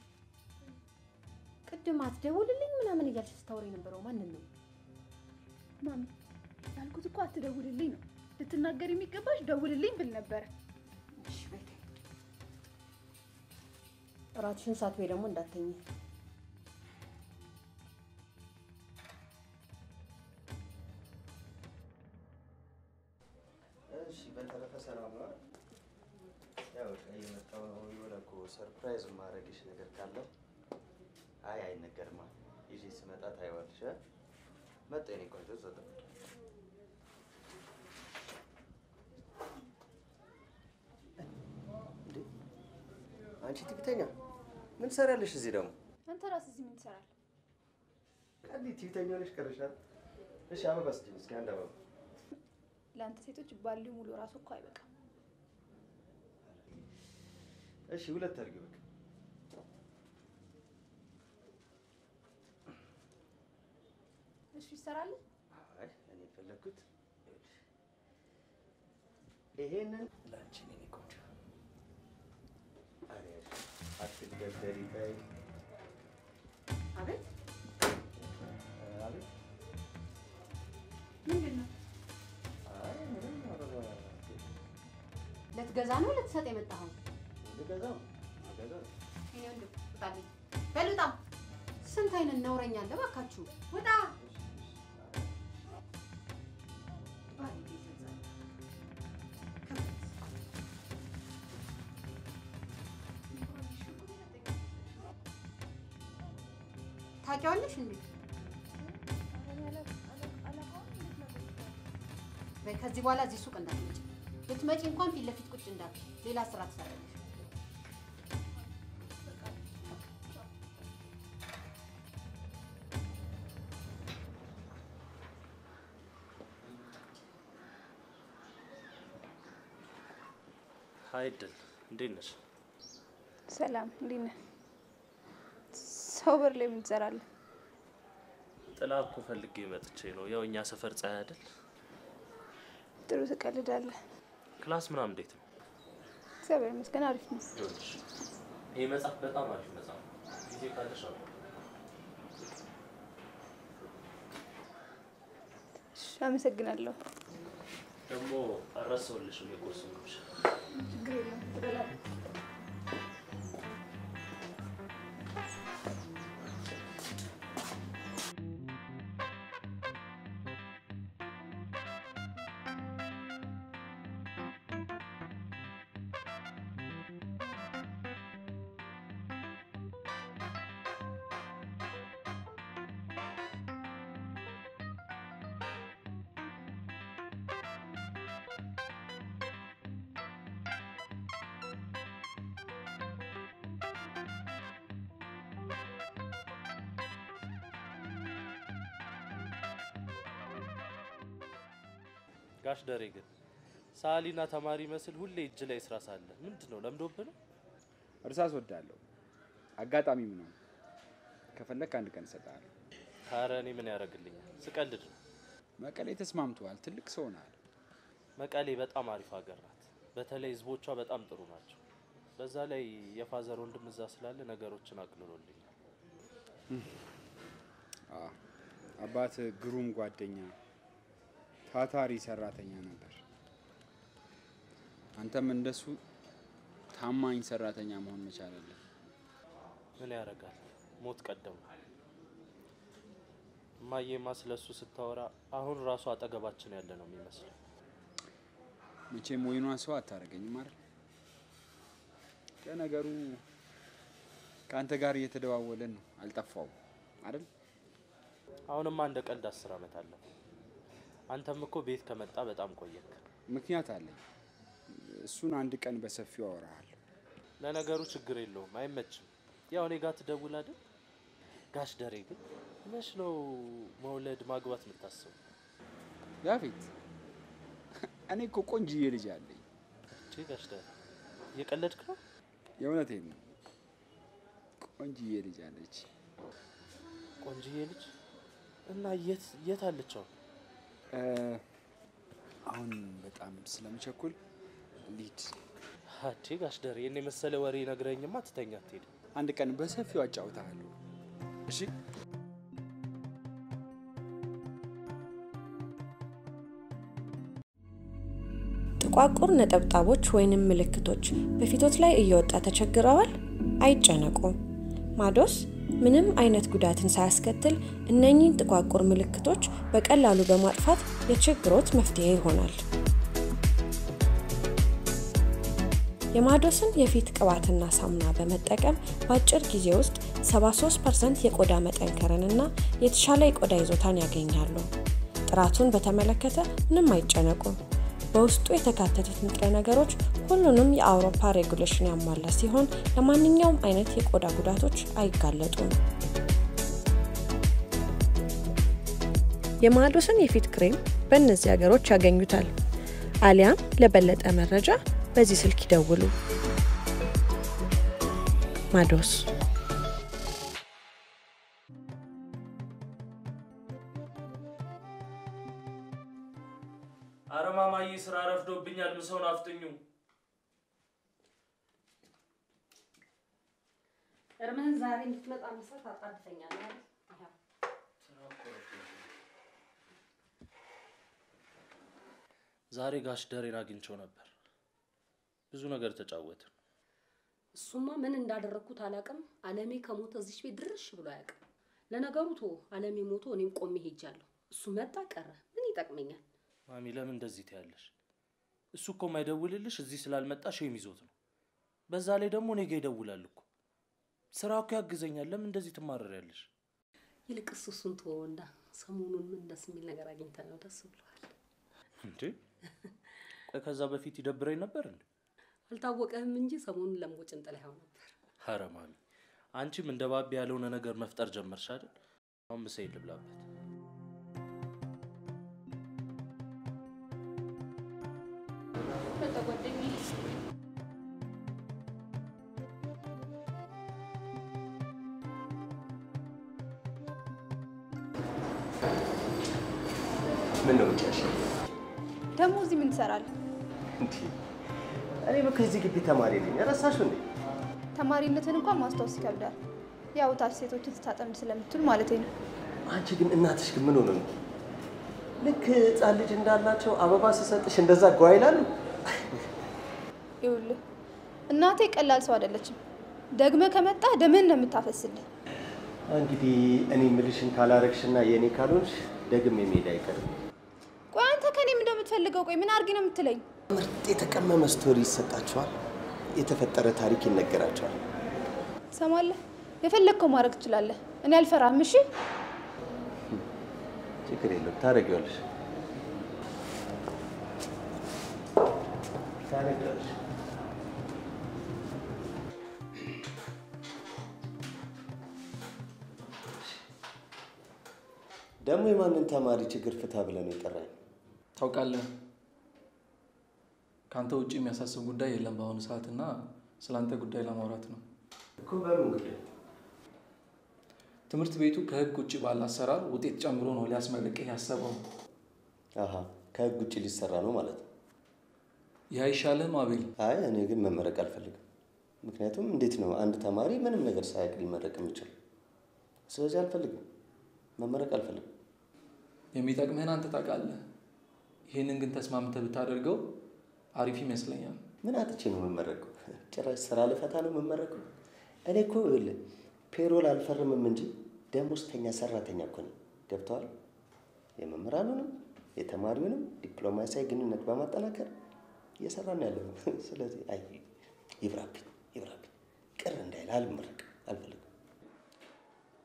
ቅድም አትደውልልኝ ምናምን እያልሽ ስታወሪ የነበረው ማንን ነው? ማሚ ያልኩት እኮ አትደውልልኝ ነው። ልትናገር የሚገባሽ ደውልልኝ ብል ነበር። እሺ በይ። እራትሽን ሳትበይ ደግሞ እንዳትተኝ። እሺ በተረፈ ሰላም ነው? ያው የመጣው የሆነ እኮ ሰርፕራይዝ ማድረግሽ ነገር ካለ አይነገርማ። ይዤ ስመጣ ታይዋለሽ። መጣ የኔ ቆንጆ ዘጠ እንዴ አንቺ ትዕቢተኛ ምን ትሰሪያለሽ እዚህ ደግሞ? አንተ ራስህ እዚህ ምን ትሰራለህ? ቀዲ ትዕቢተኛ ነሽ ቀረሻል። እሺ አበባ ስጪኝ እስኪ አንድ አበባ። ለአንተ ሴቶች ባልዩ ሙሉ ራሱ እኮ አይበቃም። እሺ ሁለት አድርጊ በቃ። እሺ ይሰራል? አይ እኔ ፈለኩት ይሄንን ላንቺ ነኝ ቆንጆ። አሪያሽ አትገደሪ ታይ። አቤት አቤት ምንድን ነው? አይ ምንም አበባ ልትገዛ ነው ልትሰጥ የመጣኸው? ልገዛው እኔ ወንድም ውጣልኝ። በል ውጣ። ስንት አይነት ነውረኛ አለ እባካችሁ ውጣ። ታውቂዋለሽ እንዴ? በይ ከዚህ በኋላ እዚህ ሱቅ እንዳትመጪ። ብትመጪ እንኳን ፊት ለፊት ቁጭ እንዳትይ። ሌላ ስራ ትሰራለሽ። ሀይ ድል፣ እንዴት ነሽ? ሰላም እንዴት ነህ? ሰው በር ላይ ምን ትሰራለህ? ጥላ እኮ ፈልጌ መጥቼ ነው። ያው እኛ ሰፈር ፀሐይ አይደል? ጥሩ ትቀልዳለህ። ክላስ ምናምን እንዴት ነው? እግዚአብሔር ይመስገን አሪፍ ነው። ይሄ መጽሐፍ በጣም አሪፍ መጽሐፍ ነው። ጊዜ ካለሽ አለ። አመሰግናለሁ። ደግሞ አረሰውልሽም የቁርሱን ግብዣ። ችግር የለም ትበላለህ። ጋሽ ደሬ ግን ሳሊና ተማሪ መስል ሁሌ እጅ ላይ ስራ ሳለ ምንድነው ለምዶብህ ነው? እርሳስ ወዳለሁ። አጋጣሚም ነው። ከፈለክ አንድ ቀን እሰጥሃለሁ። ኧረ እኔ ምን ያደርግልኛል? ስቀልድ ነው። መቀሌ ተስማምቷል። ትልቅ ሰው ናል። መቀሌ በጣም አሪፍ ሀገር ናት። በተለይ ህዝቦቿ በጣም ጥሩ ናቸው። በዛ ላይ የፋዘር ወንድም እዛ ስላለ ነገሮችን አቅልሎልኛል። አባት ግሩም ጓደኛ ታታሪ ሰራተኛ ነበር። አንተም እንደሱ ታማኝ ሰራተኛ መሆን መቻል አለ። ምን ያደርጋል? ሞት ቀደም። ማየማ ስለሱ ስታወራ አሁን ራሱ አጠገባችን ያለ ነው የሚመስለው። መቼም ወይኗ ሰው አታረገኝም አይደል? ከነገሩ ካንተ ጋር እየተደዋወለን ነው። አልጠፋው አይደል? አሁንማ እንደ ቀልድ 10 አመት አለ። አንተም እኮ ቤት ከመጣ በጣም ቆየክ። ምክንያት አለኝ። እሱን አንድ ቀን በሰፊው አወራሃለሁ። ለነገሩ ችግር የለውም፣ አይመችም። ያው እኔ ጋር ትደውል አይደል? ጋሽ ደሬ ግን መች ነው መውለድ ማግባት የምታስበው? ያፌት እኔ እኮ ቆንጅዬ ልጅ አለኝ። እቺ ጋሽ ደሬ እየቀለድክ ነው? የእውነቴን ነው። ቆንጅዬ ልጅ አለች። ቆንጅዬ ልጅ? እና የት አለችው? አሁን በጣም ስለምቸኩል ሊድ አቺ ጋሽ ደሬ እኔ መሰለ ወሬ ነግረኝማ ትተኛ አትሄድ። አንድ ቀን በሰፊው አጫውታለሁ። እሺ ጥቋቁር ነጠብጣቦች ወይንም ምልክቶች በፊቶት ላይ እየወጣ ተቸግረዋል? አይጨነቁ። ማዶስ ምንም አይነት ጉዳትን ሳያስከትል እነኚህን ጥቋቁር ምልክቶች በቀላሉ በማጥፋት የችግሮት መፍትሄ ይሆናል። የማዶስን የፊት ቅባትና ሳሙና በመጠቀም በአጭር ጊዜ ውስጥ 73% የቆዳ መጠንከርንና የተሻለ የቆዳ ይዞታን ያገኛሉ። ጥራቱን በተመለከተ ምንም አይጨነቁ። በውስጡ የተካተቱት ንጥረ ነገሮች ሁሉንም የአውሮፓ ሬጉሌሽን ያሟላ ሲሆን ለማንኛውም አይነት የቆዳ ጉዳቶች አይጋለጡም። የማዶስን የፊት ክሬም በእነዚህ ሀገሮች ያገኙታል። አሊያም ለበለጠ መረጃ በዚህ ስልክ ይደውሉ። ማዶስ አረማማይ ስራ ረፍዶብኛል። ምሰውን አፍጥኙ። እርምህን ዛሬ እንድትመጣ መስራት አጣድፈኛለህ አይደል? ዛሬ ጋሽ ደሬን አግኝቼው ነበር። ብዙ ነገር ተጫወትን። እሱማ ምን እንዳደረኩት አላውቅም። አለሜ ከሞተ እዚህ ቤት ድርሽ ብሎ አያውቅም። ለነገሩ ቶ አለሜ ሞቶ እኔም ቆሜ ሄጃለሁ። እሱ መጣ ቀረ ምን ይጠቅመኛል? ማሚ ለምን እንደዚህ ትያለሽ? እሱ እኮ ማይደውልልሽ እዚህ ስላልመጣ ሼም ይዞት ነው። በዛ ላይ ደግሞ እኔ ጋር ይደውላል እኮ። ስራው እኮ ያግዘኛል። ለምን እንደዚህ ትማረሪያለሽ? ይልቅስ እሱን ተወውና ሰሞኑን ምን ደስ የሚል ነገር አግኝተን ነው ደስ ብሎሃል እንዴ? ቆይ ከዛ በፊት ይደብረኝ ነበር እንዴ? አልታወቀህም እንጂ ሰሞኑን ለምቦጭ እንጥለኸው ነበር። ኧረ ማሚ አንቺም እንደ ባቢ ያለውን ነገር መፍጠር ጀመርሽ አይደል? አሁን ምሳ ይልብላበት። ምን ነው ጫሽ? ደሞ እዚህ ምን ትሰራለህ? እንዴ እኔ በከዚህ ግቢ ተማሪ ነኝ። ረሳሽው እንዴ? ተማሪነትን እንኳን ማስታወስ ይከብዳል። ያው ታች ሴቶችን ስታጠምድ ስለምትል ማለት ነው። አንቺ ግን እናትሽ ግን ምን ሆነ ነው? ልክ ህፃን ልጅ እንዳላቸው አበባ ሲሰጥሽ እንደዛ ጓ ይላሉ። ይኸውልህ እናቴ ቀላል ሰው አይደለችም። ደግመ ከመጣ ደምህን ነው የምታፈስልህ። እንግዲህ እኔ ምልሽን ካላረግሽና የኔ ካልሆንሽ ደግሜ መሄድ አይቀርም። ቆይ አንተ ከኔም እንደምትፈልገው ቆይ ምን አርጊ ነው የምትለኝ? ምርጥ የተቀመመ ስቶሪ ይሰጣችኋል። የተፈጠረ ታሪክ ይነገራችኋል። ሰማለህ? የፈለግከው ማድረግ ትችላለህ። እኔ አልፈራም። እሺ ችግር የለውም ታረጊዋለሽ። ታረጊዋለሽ። ደግሞ የማንን ተማሪ ችግር ፍታ ብለን የጠራኝ? ታውቃለህ ካንተ ውጪ የሚያሳስብ ጉዳይ የለም በአሁኑ ሰዓትና ስላንተ ጉዳይ ለማውራት ነው እኮ። በምን ጉዳይ? ትምህርት ቤቱ ከህግ ውጪ ባለ አሰራር ውጤት ጨምሮ ነው ሊያስመርቅህ ያሰበው። አሃ ከህግ ውጪ ሊሰራ ነው ማለት ነው። ያ ይሻልህ አቤል? አይ እኔ ግን መመረቅ አልፈልግም። ምክንያቱም እንዴት ነው አንድ ተማሪ ምንም ነገር ሳያውቅ ሊመረቅ የሚችል? ስለዚህ አልፈልግም፣ መመረቅ አልፈልግም። የሚጠቅምህን አንተ ታውቃለህ። ይሄንን ግን ተስማምተህ ብታደርገው አሪፍ ይመስለኛል። ምን አጥቼ ነው መመረቀው? ጭራሽ ስራ ልፈታ ነው መመረቀው? እኔ እኮ ፔሮል አልፈርምም እንጂ ደሞዝተኛ ሰራተኛ እኮ ነኝ። ገብቶሃል? የመምህራኑንም የተማሪውንም ዲፕሎማሲያዊ ግንኙነት በማጠናከር እየሰራን ያለው። ስለዚህ አይ ይብራብኝ ቅር እንዳይል አልመረቅ አልፈልግም።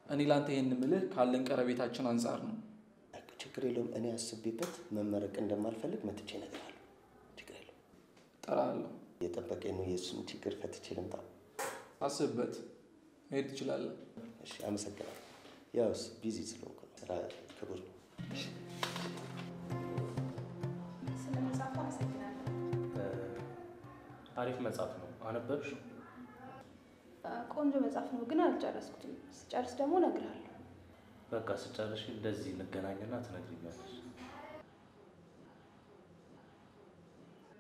እኔ ላንተ ይሄን ምልህ ካለን ቀረቤታችን አንፃር ነው። ችግር የለውም። እኔ አስቤበት መመረቅ እንደማልፈልግ መጥቼ እነግርሃለሁ። ችግር የለውም። እጠራለሁ። የጠበቀኝ ነው። የእሱን ችግር ፈትቼ ልምጣ። አስብበት። መሄድ ትችላለህ። እሺ አመሰግናለሁ። ያውስ ቢዚ ስለሆንኩ ነው። ስራ ከቦታ ነው። እሺ ስለመጻፍ አመሰግናለሁ። አሪፍ መጽሐፍ ነው። አነበብሽ? ቆንጆ መጽሐፍ ነው ግን አልጨረስኩትም። ስጨርስ ደግሞ እነግርሃለሁ። በቃ ስጨርሽ እንደዚህ እንገናኝና ትነግሪኛለሽ።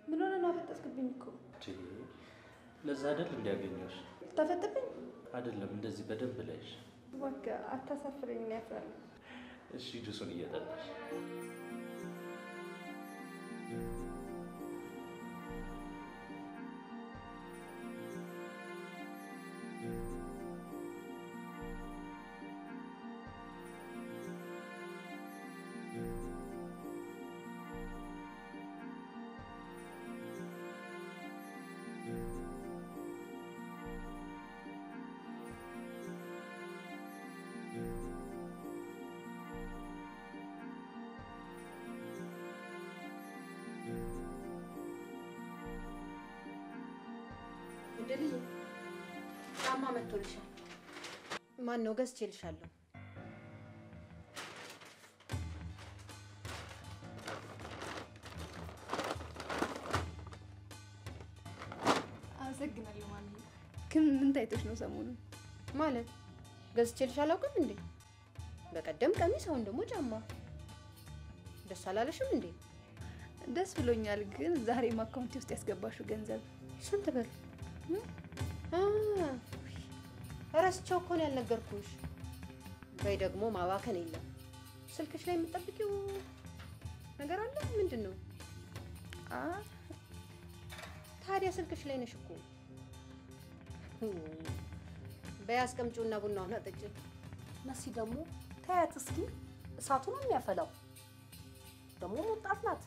ምን ሆነ ነው? አፈጠጥክብኝ እኮ። ለዛ አይደል እንዲያገኘሽ? ታፈጥብኝ አይደለም እንደዚህ በደንብ ላይሽ። እባክህ አታሳፍረኝ ያፈር እሺ ጁሱን እየጠጣሽ እድልዬ ጫማ መጥቶልሻል። ማን ነው ገዝቼልሻለሁ? አመሰግናለሁ ማሚ። ግን ምን ታይቶሽ ነው ሰሞኑን? ማለት ገዝቼልሽ አላውቅም እንዴ? በቀደም ቀሚስ አሁን ደግሞ ጫማ። ደስ አላለሽም እንዴ? ደስ ብሎኛል። ግን ዛሬ አካውንቴ ውስጥ ያስገባሽው ገንዘብ ስንት ብር? ረስቼው እኮ ነው ያልነገርኩሽ። በይ ደግሞ ማባከን የለም። ስልክሽ ላይ የምትጠብቂው ነገር አለ? ምንድን ነው? ታዲያ ስልክሽ ላይ ነሽ እኮ። በይ አስቀምጪውና ቡናውን አጠጪ። መሲ ደግሞ ታያት እስኪ፣ እሳቱ ነው የሚያፈላው። ደግሞ ወጣት ናት፣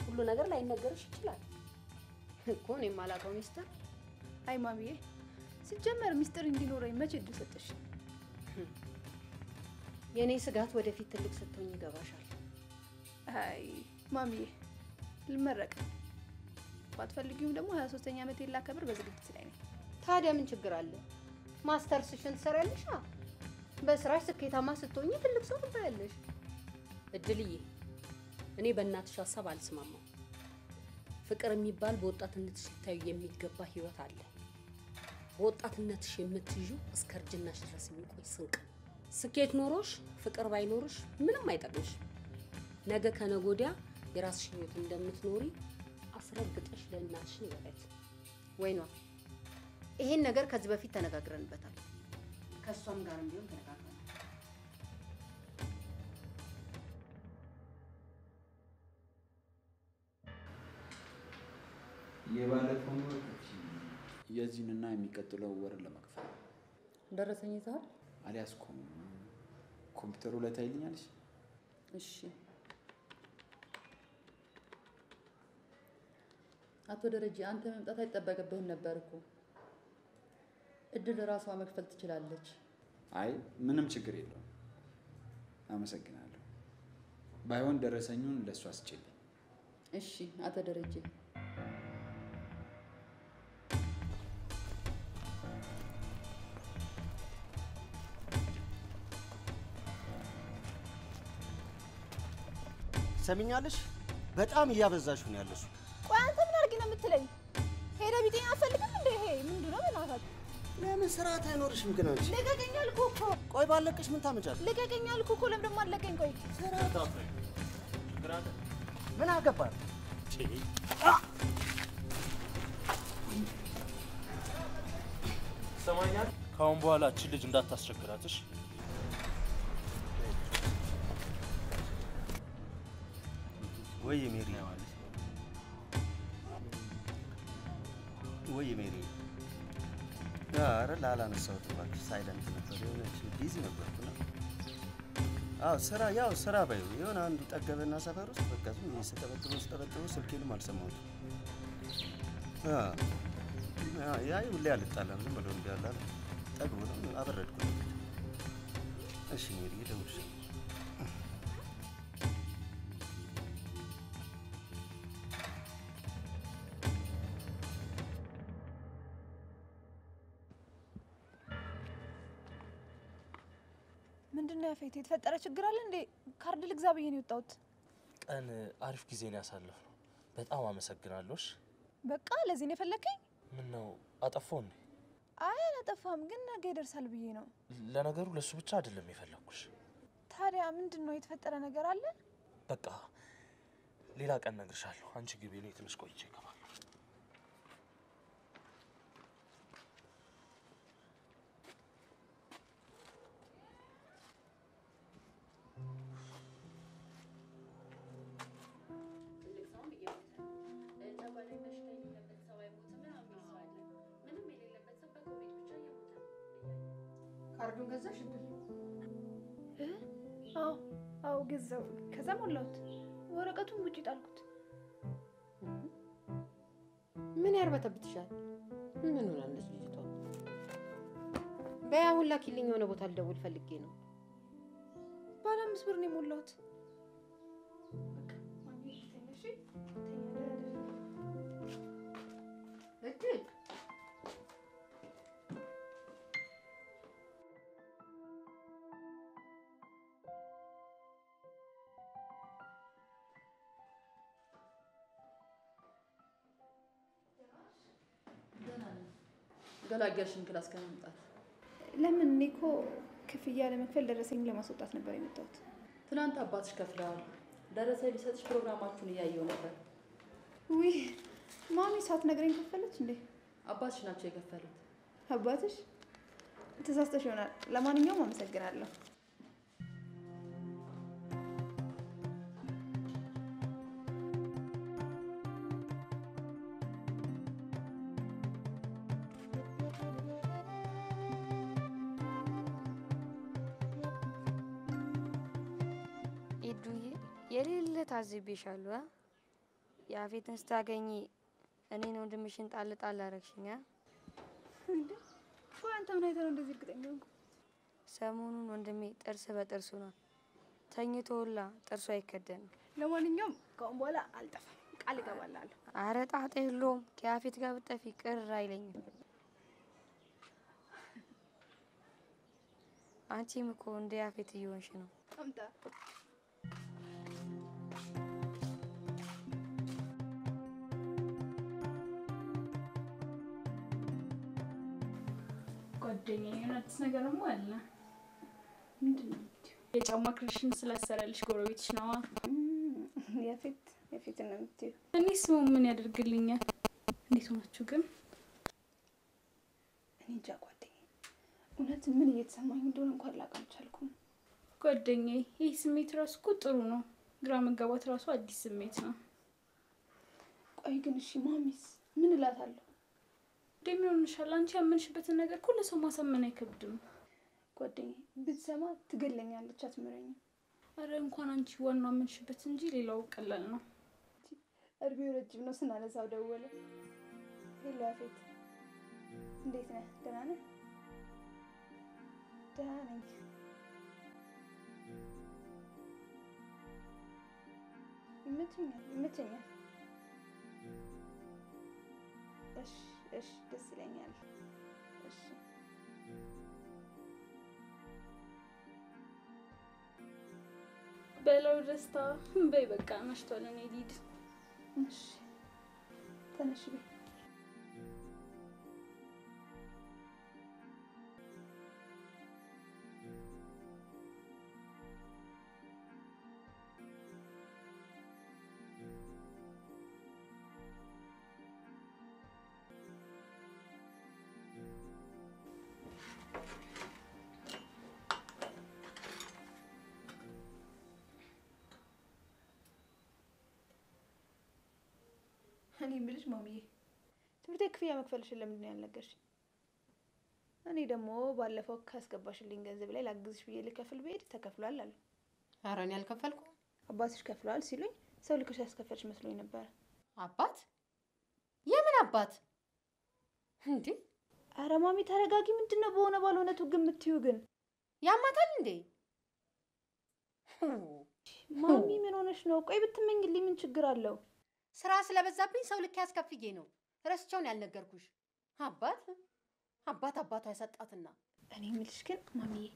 ሁሉ ነገር ላይነገርሽ ይችላል እኮ። እኔም አላውቀው ሚስጥር። አይ ማሚዬ፣ ሲጀመር ሚስጥር እንዲኖረኝ መቼ እድል ሰጠሽ? የኔ ስጋት ወደፊት ትልቅ ስትሆኝ ይገባሻል። አይ ማሚዬ፣ ልመረቅ። ባትፈልጊውም ደግሞ 23ኛ ዓመት ላከብር በዝግጅት ላይ ነኝ። ታዲያ ምን ችግር አለ? ማስተርስሽን ትሰሪያለሽ። በስራሽ ስኬታማ ስትሆኝ ትልቅ ሰው ትባያለሽ። እድልዬ፣ እኔ በእናትሽ ሀሳብ አልስማማም። ፍቅር የሚባል በወጣትነትሽ ልታዩ የሚገባ ህይወት አለ። በወጣትነትሽ የምትይዡ እስከ እርጅናሽ ድረስ የሚቆይ ስንቅ ነው። ስኬት ኖሮሽ ፍቅር ባይኖርሽ ምንም አይጠቅምሽ። ነገ ከነገ ወዲያ የራስሽ ህይወት እንደምትኖሪ አስረግጠሽ ለእናትሽ ንገሪያት። ወይኗ ይሄን ነገር ከዚህ በፊት ተነጋግረንበታል። ከሷም ጋርም ቢሆን ተነጋግረናል። የባለፈው የዚህንና የሚቀጥለው ወር ለመክፈል ደረሰኝ ይዛል? አልያዝኩም። ኮምፒውተሩ ላይ ታይልኛለሽ? እሺ። አቶ ደረጀ፣ አንተ መምጣት አይጠበቅብህም ነበር እኮ። እድል ራሷ መክፈል ትችላለች። አይ ምንም ችግር የለውም። አመሰግናለሁ። ባይሆን ደረሰኙን ለሷ አስጭልኝ። እሺ አቶ ደረጀ። ሰሚኛለሽ? በጣም እያበዛሽ ነው ያለሽ። ቆይ አንተ ምን አድርጊ ነው የምትለኝ? ሄደ ቢጤኝ አፈልግም እንዴ? ይሄ ምንድን ነው? በእናትህ ለምን ስርዓት አይኖርሽም ግን አንቺ? ልቀቀኝ አልኩህ እኮ። ቆይ ባለቅሽ ምን ታመጫለሽ? ልቀቀኝ አልኩህ እኮ። ለምን ደግሞ አለቀኝ? ቆይ ስርዓት አፍረኝ። ምን አገባህ? ሰማኛል። ካሁን በኋላ እቺ ልጅ እንዳታስቸግራትሽ። ወይ ሜሪ ወይ ሜሪ ኧረ ላላነሳሁት እባክሽ። ሳይለንት ነበር የሆነች ቢዚ ነበርኩና። አዎ ስራ ባዩ የሆነ አንዱ ጠገበና ሰፈር ውስጥ በቃ ዝም ብዬ ስጠበጥበው ስልኬንም አልሰማሁትም። ያይ ሁሌ አልጣላም ዝም ብሎ እንዲ ያለ ጠግቦ ነው አበረድኩት። እሺ ሜሪ ደውልሽ። ምንድነው ያፌት? የተፈጠረ ችግር አለ እንዴ? ካርድ ልግዛ ብዬ ነው የወጣሁት። ቀን አሪፍ ጊዜ ነው ያሳለፍነው። በጣም አመሰግናለሁሽ። በቃ ለዚህ ነው የፈለከኝ? ምን ነው አጠፋው እንዴ? አይ አላጠፋም፣ ግን ነገ ይደርሳል ብዬ ነው። ለነገሩ ለሱ ብቻ አይደለም የፈለኩሽ። ታዲያ ምንድነው የተፈጠረ ነገር አለ? በቃ ሌላ ቀን እነግርሻለሁ። አንቺ ግቢ፣ እኔ ትንሽ ቆይቼ እገባለሁ። ካርዱን ገዛሽ እድል? አዎ ገዛው። ከዛ ሞላሁት። ወረቀቱን ውጪ ጣልኩት። ምን ያርበተብትሻል? ምን ሆናለች ልጅቷ? በያ ሁላ ኪልኝ የሆነ ቦታ ልደውል ፈልጌ ነው። ባለ 5 ብር ነው የሞላሁት። እድል ገላገልሽን ክላስ ከመምጣት ለምን? እኔ እኮ ክፍያ ለመክፈል ደረሰኝ ለማስወጣት ነበር የመጣሁት። ትናንት አባትሽ ከፍለዋል። ደረሰኝ ሊሰጥሽ ፕሮግራማችሁን እያየው ነበር። ውይ ማሚ ሳትነግረኝ ከፈለች እንዴ? አባትሽ ናቸው የከፈሉት። አባትሽ? ተሳስተሽ ይሆናል። ለማንኛውም አመሰግናለሁ። ኤዱዬ የሌለ ታዝቤሻለሁ። ያፌትን ስታገኚ እኔን ወንድምሽን ጣል ጣል አረግሽኝ። እንዴ ቆይ አንተ ምን አይተህ ነው እንደዚህ እርግጠኛ ሆንኩ? ሰሞኑን ወንድሜ ጥርስ በጥርሱ ነው። ተኝቶ ሁላ ጥርሱ አይከደንም። ለማንኛውም ከአሁን በኋላ አልጠፋም፣ ቃል እገባላለሁ። አረ ጣጣ የለውም። ከያፌት ጋር ብትጠፊ ቅር አይለኝም። አንቺም እኮ እንደ ያፌት እየሆንሽ ነው። አምጣ ጓደኛዬ አዲስ ነገርም አለ። ምንድነው? የጫማ ክርሽን ስላሰራልሽ ጎረቤትሽ ነዋ። ያፌት ነው የምትይው? እኔስ ምን ያደርግልኛል? እንዴት ሆናችሁ ግን? እኔ እንጃ ጓደኛዬ፣ እውነት ምን እየተሰማኝ እንደሆነ እንኳን ላውቅ አልቻልኩም። ጓደኛዬ ይህ ስሜት ራሱ እኮ ጥሩ ነው። ግራ መጋባት ራሱ አዲስ ስሜት ነው። ቆይ ግን እሺ ማሚስ ምን እላታለሁ? እንደሚሆንሻል አንቺ ያመንሽበትን ነገር እኮ ለሰው ማሳመን አይከብድም። ጓደኛዬ ብትሰማ ትገለኛለች፣ አትምረኝም። አረ እንኳን አንቺ ዋናው አመንሽበት እንጂ ሌላው ቀላል ነው። እድሜው ረጅም ነው። ስናነሳው ደወለ። ሄሎ ያፌት፣ እንዴት ነህ? ደህና ነህ? ደህና ነኝ። ይመቸኛል። እሺ ደስ ይለኛል። እሺ በለው ደስታ በይ በቃ መሽቷል። እኔ ልሂድ። እሺ ተነሽ በይ። እኔ የምልሽ ማሚዬ፣ ትምህርት ክፍያ መክፈልሽን ለምንድን ነው ያልነገርሽኝ? እኔ ደግሞ ባለፈው ካስገባሽልኝ ገንዘብ ላይ ላግዝሽ ብዬ ልከፍል ብሄድ ተከፍሏል አሉ። ኧረ እኔ አልከፈልኩም። አባትሽ ከፍሏል ሲሉኝ ሰው ልከሽ ያስከፈልሽ መስሎኝ ነበር። አባት? የምን አባት እንዴ? ኧረ ማሚ ተረጋጊ። ምንድነው በሆነ ባልሆነቱ ግን የምትይው? ግን ያማታል እንዴ? ማሚ ምን ሆነሽ ነው? ቆይ ብትመኝልኝ ምን ችግር አለው? ስራ ስለበዛብኝ ሰው ልክ ያስከፍዬ ነው። ረስቼውን ያልነገርኩሽ። አባቷ ያሰጣትና። እኔ የምልሽ ግን ማሚዬ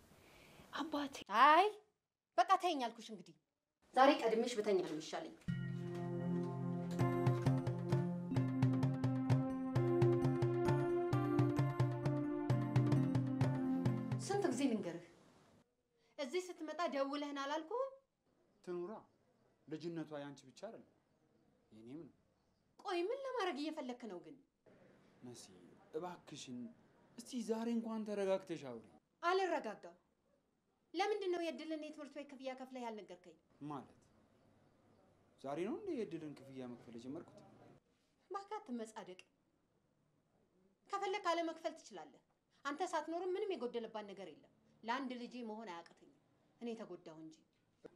አባቴ። አይ በቃ ተይኝ አልኩሽ። እንግዲህ ዛሬ ቀድሜሽ ብተኛ ነው የሚሻለኝ። ስንት ጊዜ ልንገርህ? እዚህ ስትመጣ ደውለህን አላልኩህም? ትኑራ፣ ልጅነቷ ያንቺ ብቻ አይደለም የኔም ነው። ቆይ ምን ለማድረግ እየፈለክ ነው ግን? መሲ እባክሽን እስቲ ዛሬ እንኳን ተረጋግተሽ አውሪ። አልረጋጋም። ለምንድን ነው የእድልን የትምህርት ቤት ክፍያ ከፍለህ ያልነገርከኝ? ማለት ዛሬ ነው እንዴ የእድልን ክፍያ መክፈል የጀመርኩት? እባክህ አትመጻደቅ። ከፈለክ አለመክፈል ትችላለህ። አንተ ሳትኖርም ምንም የጎደለባት ነገር የለም። ለአንድ ልጄ መሆን አያቅተኝም። እኔ ተጎዳሁ እንጂ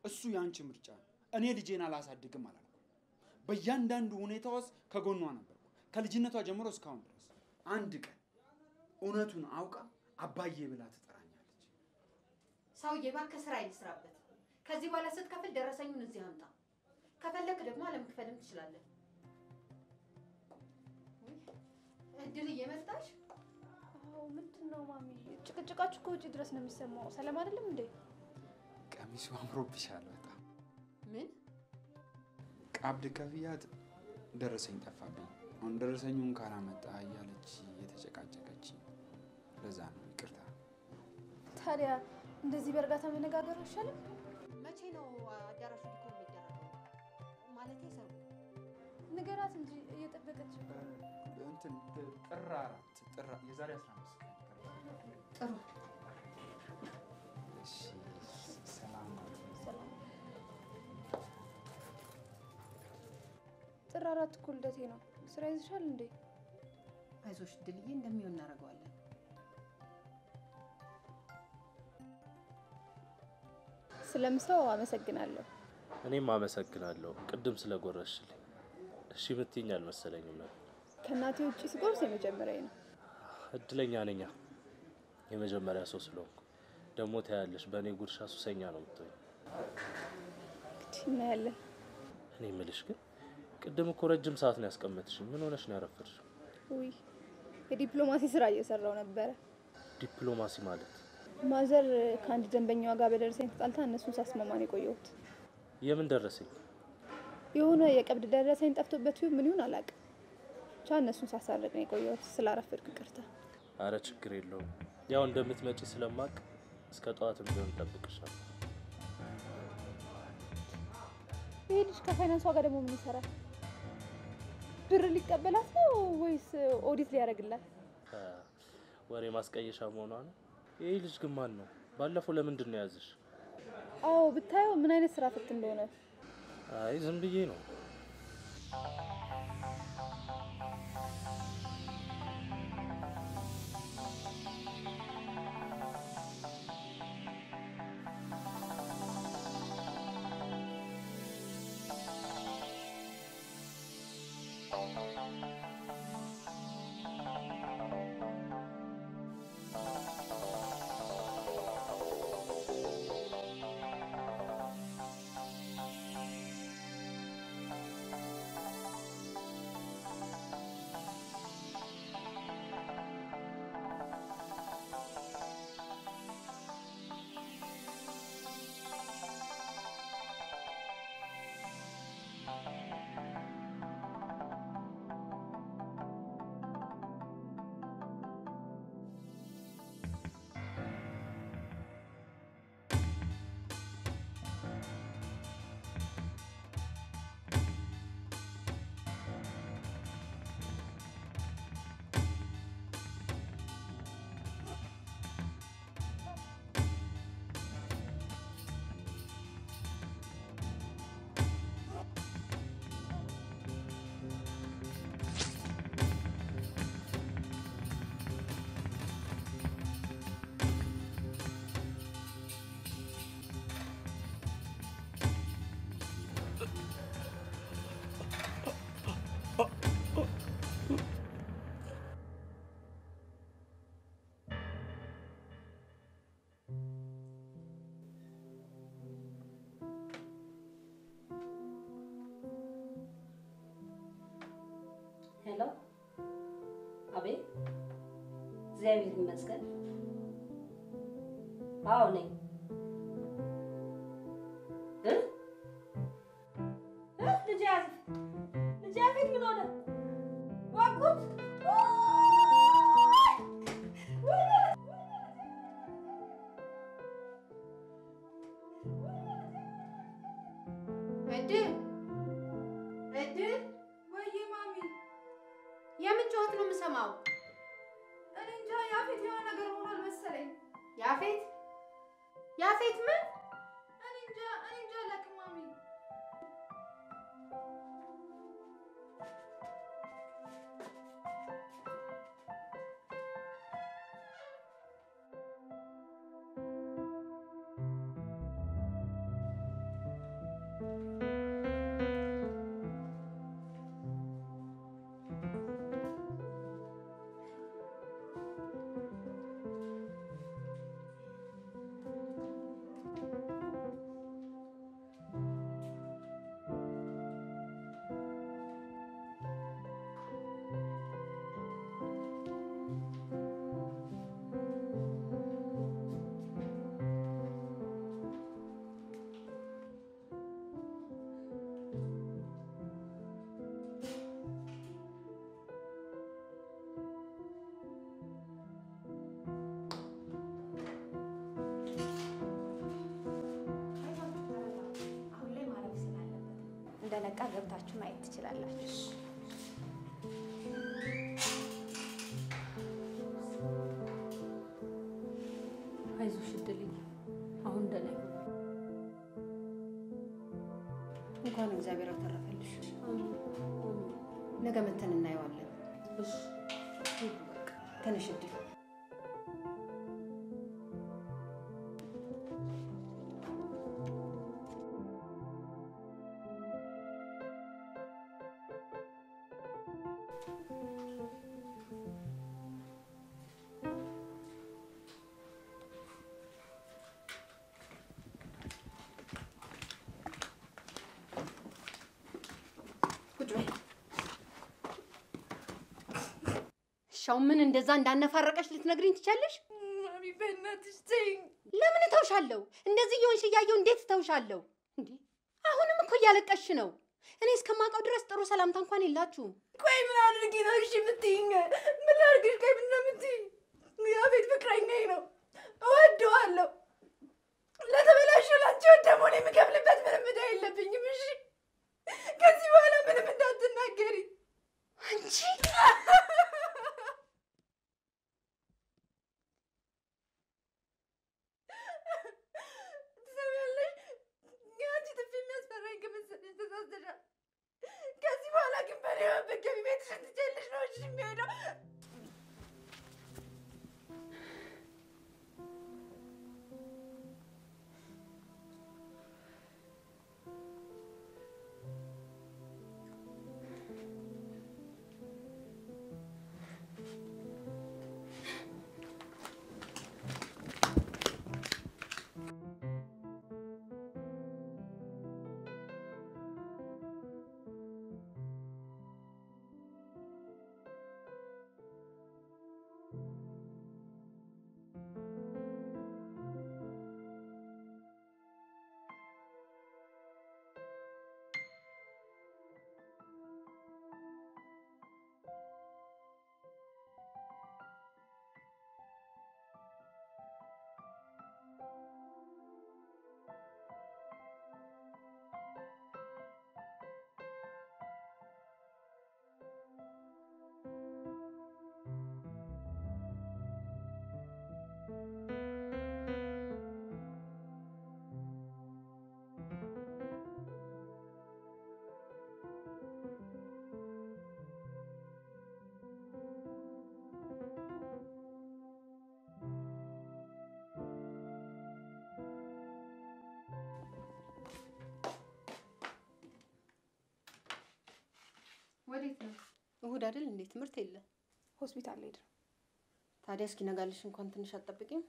እሱ ያንቺ ምርጫ ነው። እኔ ልጄን አላሳድግም አላልኩም። በእያንዳንዱ ሁኔታ ውስጥ ከጎኗ ነበርኩ ከልጅነቷ ጀምሮ እስካሁን ድረስ። አንድ ቀን እውነቱን አውቃ አባዬ ብላ ትጠራኛለች። ሰውዬ እባክህ ስራ ይስራበት። ከዚህ በኋላ ስትከፍል ደረሰኙን እዚህ አምጣ። ከፈለክ ደግሞ አለመክፈልም ትችላለህ። እድል እየመጣሽ? አዎ ምንድነው ማሚ? ጭቅጭቃችሁ ከውጪ ድረስ ነው የሚሰማው። ሰላም አይደለም እንዴ? ቀሚሱ አምሮብሻል በጣም። ምን? ቀብድ ከፍያት ደረሰኝ ጠፋብኝ። አሁን ደረሰኙን ካላመጣ እያለች የተጨቃጨቀች። ለዛ ነው ይቅርታ። ታዲያ እንደዚህ በእርጋታ መነጋገር አይሻልም? መቼ ነው አዳራሹ ዲኮር የሚደረገው? ማለቴ ሰርጉ? ንገራት እንጂ እየጠበቀች እንትን ጥር የዛሬ 15 ቀን። ጥሩ እሺ ሰላም ሰላም። ጥር 4 እኮ ልደቴ ነው። ስራ ይዝሻል እንዴ? አይዞሽ ድልዬ፣ እንደሚሆን እናደርገዋለን። ስለምሰው አመሰግናለሁ። እኔም አመሰግናለሁ ቅድም ስለጎረሽልኝ። እሺ ብትይኝ አልመሰለኝም ነበር። ከእናቴ ውጪ ስጎርስ የመጀመሪያዬ ነው። እድለኛ ነኝ የመጀመሪያ ሰው ስለሆንኩ። ደግሞ ታያለሽ በእኔ ጉርሻ ሱሰኛ ነው የምትሆኝ። እናያለን። እኔ የምልሽ ግን ቅድም እኮ ረጅም ሰዓት ነው ያስቀመጥሽኝ። ምን ሆነሽ ነው ያረፈድሽው? ውይ የዲፕሎማሲ ስራ እየሰራው ነበረ። ዲፕሎማሲ ማለት? ማዘር ከአንድ ደንበኛዋ ጋር በደረሰኝ ተጣልታ እነሱን ሳስማማን የቆየሁት። የምን ደረሰኝ? የሆነ የቀብድ ደረሰኝ ጠፍቶበት ምን ይሁን አላውቅም። ብቻ እነሱን ሳሳረቅ ነው የቆየሁት። ስላረፈድኩ ይቅርታ። አረ ችግር የለውም። ያው እንደምትመጪ ስለማቅ እስከ ጠዋትም ቢሆን ጠብቅሻለሁ። ይሄ ልጅ ከፋይናንሷ ጋር ደግሞ ምን ይሰራል? ብር ሊቀበላት ነው ወይስ ኦዲት ሊያደርግላት? ወሬ ማስቀየሻ መሆኗ ነው። ይሄ ልጅ ግን ማን ነው? ባለፈው ለምንድን ነው ያዝሽ? አዎ ብታየው ምን አይነት ስራ ፈት እንደሆነ። አይ ዝም ብዬ ነው። ሄሎ አቤት። እግዚአብሔር ይመስገን። አዎ ነኝ። ልጅ ያፌት ምን ሆነ? ዋቁት እድል ወይ ማሚ፣ የምን ጩኸት ነው የምሰማው? እኔ እንጃ። ያፌት የሆነ ነገር ሆኗል መሰለኝ። ያፌት ምን? እኔ እንጃ አላውቅም ማሚ። በቃ ገብታችሁ ማየት ትችላላችሁ። አይዞሽ እድልኝ፣ አሁን ደህና ነኝ። እንኳን እግዚአብሔር አተረፈልሽ። ነገ መተን እናየዋለን። እሺ ትንሽ እድል ሻው ምን እንደዛ እንዳነፋረቀሽ ልትነግሪኝ ትቻለሽ? ማሚ በእናትሽ ተይኝ። ለምን እተውሻለሁ? እንደዚህ እየሆንሽ እያየሁ እንዴት እተውሻለሁ? እንዴ አሁንም እኮ እያለቀሽ ነው። እኔ እስከማውቀው ድረስ ጥሩ ሰላምታ እንኳን የላችሁም። ቆይ ምን አድርጊ ነው እሺ የምትይኝ? ምን ላድርግሽ? ቆይ ምን ነው የምትይኝ? የቤት ፍቅረኛዬ ነው፣ እወደዋለሁ። ለተበላሸው ላንቺ ደግሞ እኔ የምከፍልበት ምንም ዕዳ የለብኝም። እሺ ከዚህ በኋላ ምንም እንዳትናገሪ አንቺ። ትሰሚያለሽ? የአንቺ ጥፊ የሚያስፈራኝ ከመሰለሽ ተሳስተሻል። ከዚህ በኋላ ግን በእኔ መበገቢ ቤትሽን ትችያለሽ ነው እሺ የሚሄደው። ወዴት ነው? እሁድ አይደል እንዴ? ትምህርት የለ። ሆስፒታል ሄድ። ታዲያ እስኪነጋልሽ እንኳን ትንሽ አትጠብቂም?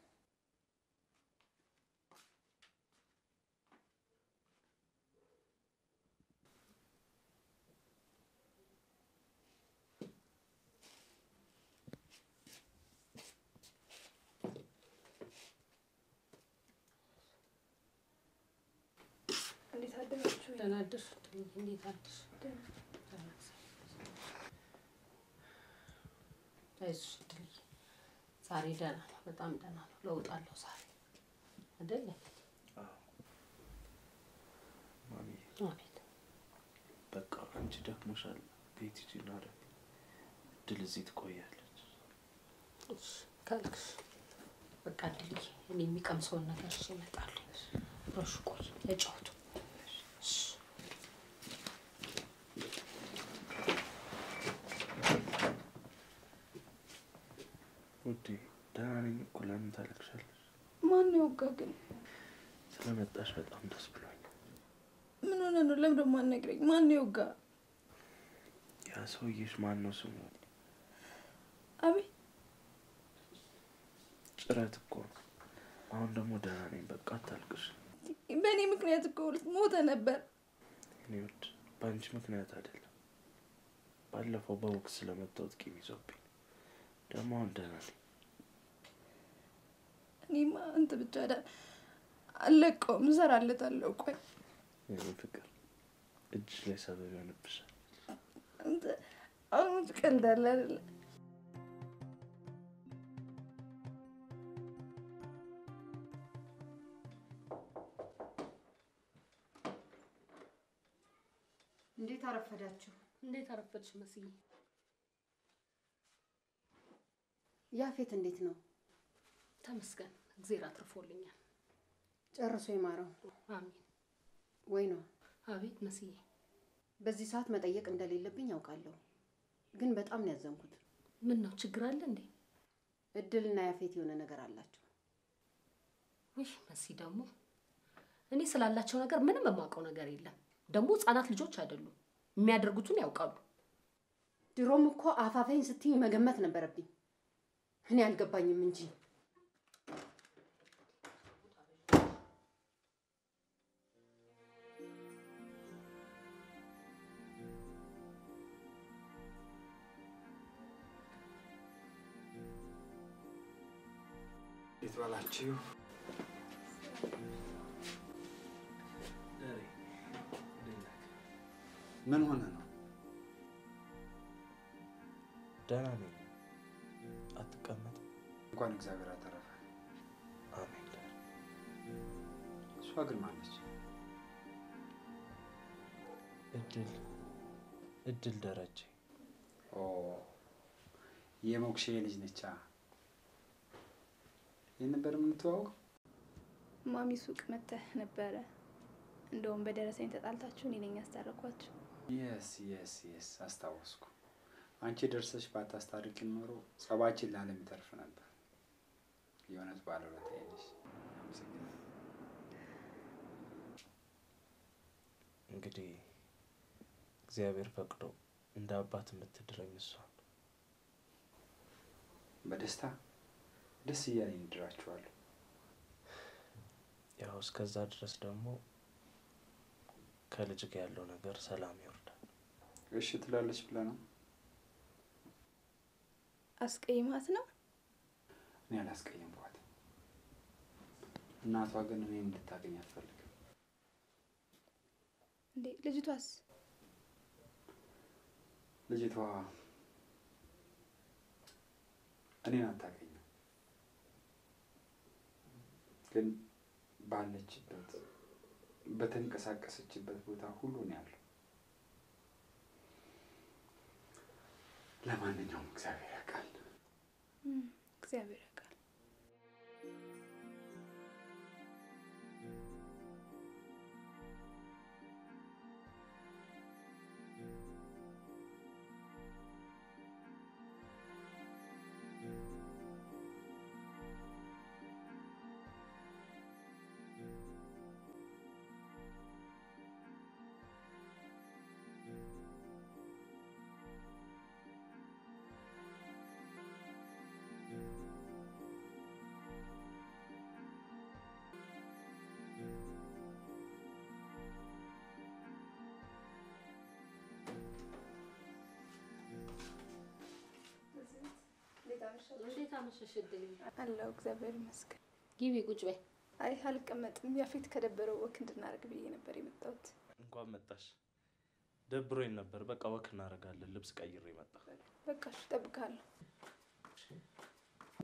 እንዴት አደራችሁ? ደህና አደርሽ? እንዴት አደርሽ? አይዞሽ እድልዬ፣ ዛሬ ደህና ነው፣ በጣም ደህና ነው። ለውጥ አለው ዛሬ አይደል? ማሚ አቤት። በቃ አንቺ ደክሞሻል፣ ቤት ሂጂና እረፊ። እድል እዚህ ትቆያለች። እሺ ካልክሽ በቃ እድልዬ፣ እኔ የሚቀምሰውን ነገር እሺ እመጣለሁ። እሺ ቆይ ተጫወቱ። እሺ ውዴ ደህና ነኝ እኮ። ለምን ታለቅሻለሽ? ማን ይወጋ ግን? ስለመጣሽ በጣም ደስ ብሎኛል። ምን ሆነ ነው? ለምን ደግሞ አትነግረኝ? ማን ይወጋ? ያ ሰውዬሽ ማን ነው ስሙ? አቤት ጭረት እኮ ነው። አሁን ደግሞ ደህና ነኝ። በቃ አታልቅሽ። በእኔ ምክንያት እኮ ሞተ ነበር። እኔ ውድ በአንቺ ምክንያት አይደለም። ባለፈው በወቅት ስለመጣሁት ቂም ይዞብኝ፣ ደግሞ አሁን ደህና ነኝ። እኔማ አንተ ብቻ አለቀውም፣ እሰራለታለሁ። ቆይ የኔ ፍቅር እጅ ላይ ሰበብ ይሆንብሻል። አንተ አሁን ትቀልዳለህ አይደለ? እንዴት አረፈዳችሁ? እንዴት አረፈድሽ መስዬ? ያፌት እንዴት ነው? ተመስገን እግዚአብሔር አትርፎልኛል። ጨርሶ ይማረው። አሜን። ወይ ነው? አቤት መስዬ። በዚህ ሰዓት መጠየቅ እንደሌለብኝ ያውቃለሁ፣ ግን በጣም ነው ያዘንኩት። ምን ነው ችግር አለ እንዴ? እድልና ያፌት የሆነ ነገር አላቸው። እሺ መሲ ደግሞ እኔ ስላላቸው ነገር ምንም የማውቀው ነገር የለም። ደግሞ ህፃናት ልጆች አይደሉም፣ የሚያደርጉትን ያውቃሉ። ድሮም እኮ አፋፈኝ ስትይ መገመት ነበረብኝ። እኔ አልገባኝም እንጂ ይትባላችሁ ምን ሆነ ነው? ደህና ነኝ። አትቀመጥ። እንኳን እግዚአብሔር አተረፈ። አሜን። እሷ ግን ማነች? እድል ደረጀ። ኦ የሞክሼ ልጅ ነቻ። የነበር የምትዋወቀው? ማሚ ሱቅ መተህ ነበረ። እንደውም በደረሰኝ ተጣልታችሁ እኔ ነኝ ያስታረኳችሁ። የስ አስታወስኩ። አንቺ ደርሰሽ ባታስታርቂ ኖሮ ጸባችን ለዓለም ይተርፍ ነበር። የእውነት ባለውለታ ነሽ። እንግዲህ እግዚአብሔር ፈቅዶ እንደ አባት የምትድረኝ እሷ። በደስታ ደስ እያለኝ እንድራችኋለሁ። ያው እስከዛ ድረስ ደግሞ ከልጅ ጋር ያለው ነገር ሰላም ይወርዳል። እሺ ትላለች ብለህ ነው? አስቀይማት ነው? እኔ አላስቀየምኳት። እናቷ ግን እኔን እንድታገኝ አትፈልግም። እንዴ ልጅቷስ? ልጅቷ እኔን አታገኝም፣ ግን ባለችበት በተንቀሳቀሰችበት ቦታ ሁሉ ነው ያለው። ለማንኛውም እግዚአብሔር ያውቃል። እግዚአብሔር ያውቃል። እንዴት አመሸሽ እድል? አለሁ እግዚአብሔር ይመስገን። ግቢ ቁጭ በይ። አይ አልቀመጥም። ያፌት ከደበረው ወክ እንድናደርግ ብዬ ነበር የመጣሁት። እንኳን መጣሽ። ደብሮኝ ነበር። በቃ ወክ እናደርጋለን። ልብስ ቀይሬ መጣ። በቃ እሺ እጠብቅሃለሁ።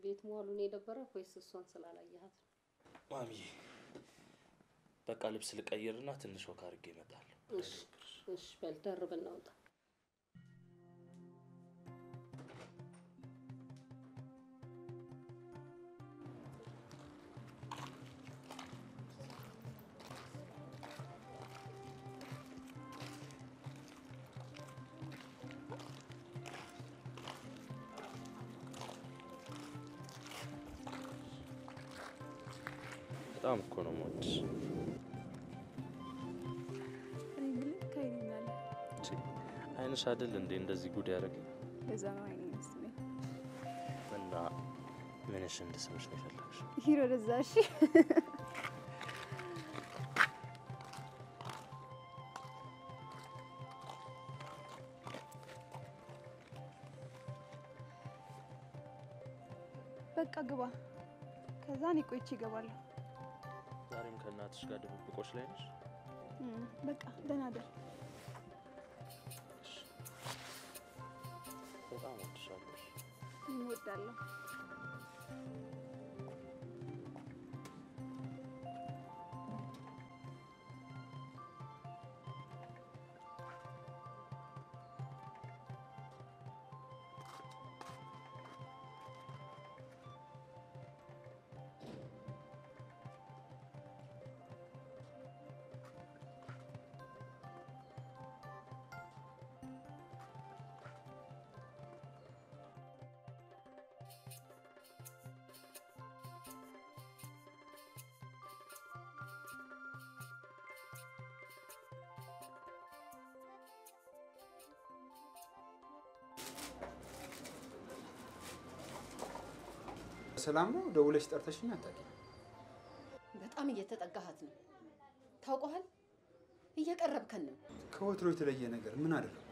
ቤት መዋሉን የደበረ ወይስ እሷን ስላላየሃት? ማሚዬ በቃ ልብስ ልቀይርና ትንሽ ወክ አድርጌ እመጣለሁ። እሺ በል ደርብ እናውጣ። በጣም እኮ ነው የምወድሽ። አይንሽ አይደል እንዴ እንደዚህ ጉድ ያደረገኝ? ለዛ ነው አይኔ መስለኝ። እና ምንሽ እንድስምሽ ነው የፈለግሽው? ሂሮ ለዛ። እሺ በቃ ግባ። ከዛ እኔ ቆይቼ እገባለሁ። ዛሬም ከእናትሽ ጋር ድብብቆች ላይ ነሽ? በቃ ደህና ደር። በጣም ወድሻለሁ። እወዳለሁ። ሰላም ነው ደውለሽ ጠርተሽኝ አታውቂም? በጣም እየተጠጋሃት ነው ታውቀዋል እየቀረብከን ነው ከወትሮ የተለየ ነገር ምን አደረኩ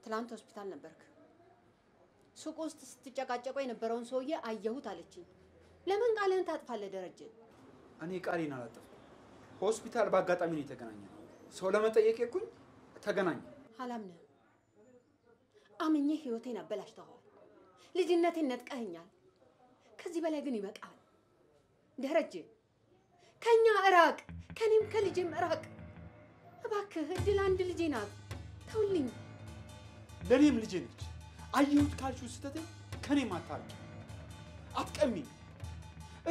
ትላንት ሆስፒታል ነበርክ ሱቅ ውስጥ ስትጨቃጨቁ የነበረውን ሰውዬ አየሁት አለችኝ ለምን ቃልህን ታጥፋለህ ደረጀ እኔ ቃሌን አላጠፍኩም ሆስፒታል በአጋጣሚ ነው የተገናኘነው ሰው ለመጠየቅ የኩኝ ተገናኘ አላምነህ አምኜ ህይወቴን አበላሽተዋል ልጅነቴን ነጥቀኸኛል ከዚህ በላይ ግን ይበቃል ደረጀ ከኛ እራቅ ከኔም ከልጅም እራቅ እባክህ እድል አንድ ልጄ ናት ተውልኝ ለኔም ልጄ ነች አየሁት ካልሽው ስተቴ ከኔም አታርቂ አትቀሚ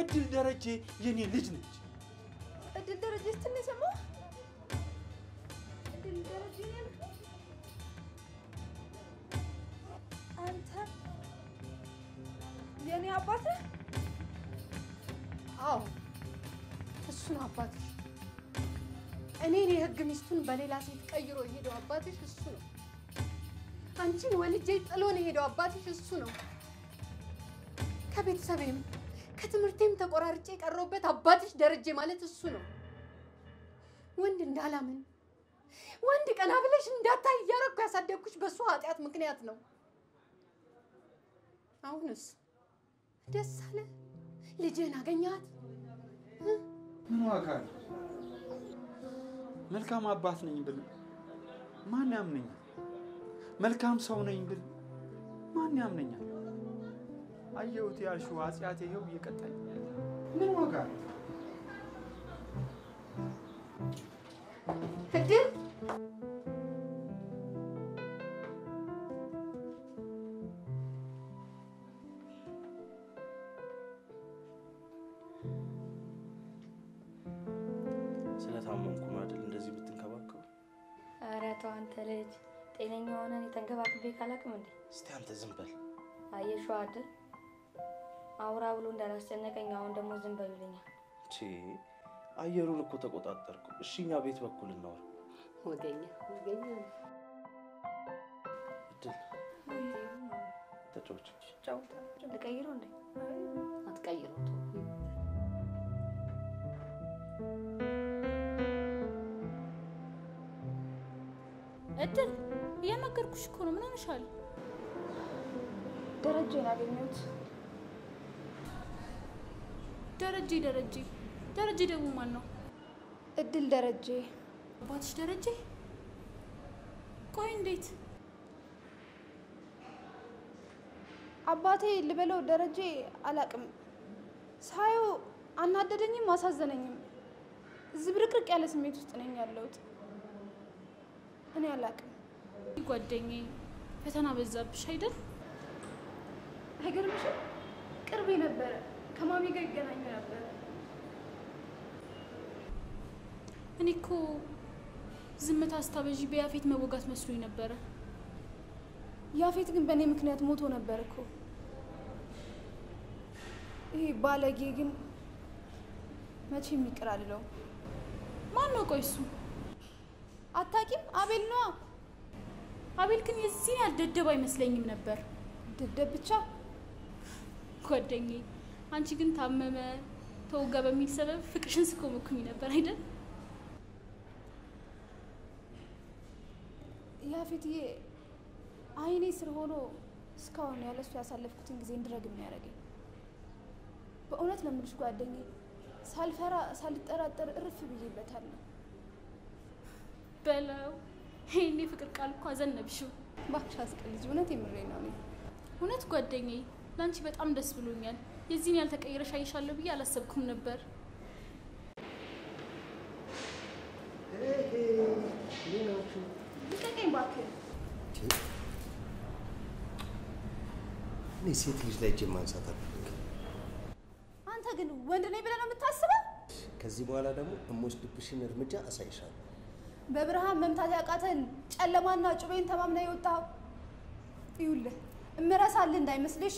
እድል ደረጀ የኔ ልጅ ነች እድል ደረጀ ስትል ሰማህ እድል ደረጀ አንተ የኔ አባት አዎ እሱን አባትሽ እኔን የህግ ሚስቱን በሌላ ሴት ቀይሮ የሄደው አባትሽ እሱ ነው አንቺን ወልጄ ጥሎን የሄደው አባትሽ እሱ ነው ከቤተሰቤም ከትምህርቴም ተቆራርጬ የቀረውበት አባትሽ ደረጀ ማለት እሱ ነው ወንድ እንዳላምን ወንድ ቀና ብለሽ እንዳታይ እያረኩ ያሳደግኩሽ በሱ ኃጢአት ምክንያት ነው አሁንስ ደስ አለ ልጄን አገኛት ምን ዋጋ አለው መልካም አባት ነኝ ብል ማን ያምነኛል መልካም ሰው ነኝ ብል ማን ያምነኛል አየሁት ያልሽው ኃጢአቴ ይኸው እየቀጣኝ ምን ዋጋ አለው እድል ስለታመምኩ ነው አይደል እንደዚህ ብትንከባከው ኧረ ተው አንተ ልጅ ጤነኛ ሆነን የተንከባክቤ ካላቅም እንዴ እስቲ አንተ ዝም በል አየሽው አይደል አውራ ብሎ እንዳላስጨነቀኝ አሁን ደግሞ ዝም በል ይለኛል አየሩን እኮ ተቆጣጠርኩ እሺኛ ቤት በኩል ነው ወገኛ እድል ተጫውች ጫውታ ልቀይረው እንዴ አትቀይረው እድል እያናገርኩሽ እኮ ነው ምን ሆነሻል ደረጀን አገኘሁት ደረጀ ደግሞ ማን ነው እድል ደረጀ አባትሽ ደረጀ ቆይ እንዴት አባቴ ልበለው ደረጀ አላቅም ሳየው አናደደኝም አሳዘነኝም ዝብርቅርቅ ያለ ስሜት ውስጥ ነኝ ያለሁት እኔ አላቅም ጓደኛዬ ፈተና በዛብሽ አይደል አይገርምሽም ቅርቤ ነበረ ከማሚ ጋር ይገናኙ ነበር እኔ እኮ ዝምታ አስታበጂ በያፌት መወጋት መስሎኝ ነበረ ያፌት ግን በእኔ ምክንያት ሞቶ ነበር እኮ ይሄ ባለጌ ግን መቼም ይቅር አልለው ማን ነው ቆይ እሱ አታቂም አቤል ነው አቤል ግን የዚህን ያልደደብ አይመስለኝም ነበር ደደብ ብቻ ጓደኛዬ አንቺ ግን ታመመ ተወጋ በሚል ሰበብ ፍቅርሽን ስኮመኩኝ ነበር አይደል ያፌትዬ አይኔ ስር ሆኖ እስካሁን ያለሱ ያሳለፍኩትን ጊዜ እንድረግም ነው ያደረገኝ በእውነት ለምልሽ ጓደኛዬ ሳልፈራ ሳልጠራጠር እርፍ ብዬበታለሁ በለው ይሄኔ ፍቅር ቃል እኮ አዘነብሽው ባክሽ አስቀልጂ እውነት የምሬን ነው እውነት ጓደኛዬ ላንቺ በጣም ደስ ብሎኛል የዚህን ያልተቀየረሽ አይሻለሁ ብዬ አላሰብኩም ነበር ልቀቀኝ ባክህ እኔ ሴት ልጅ ላይ እጅ ማንሳት አልፈልግም አንተ ግን ወንድ ነኝ ብለህ ነው የምታስበው ከዚህ በኋላ ደግሞ የምወስድብሽን እርምጃ አሳይሻለሁ በብርሃን መምታት ያቃተን ጨለማና ጩቤን ተማምና የወጣው ይኸውልህ እምረሳልህ እንዳይመስልሽ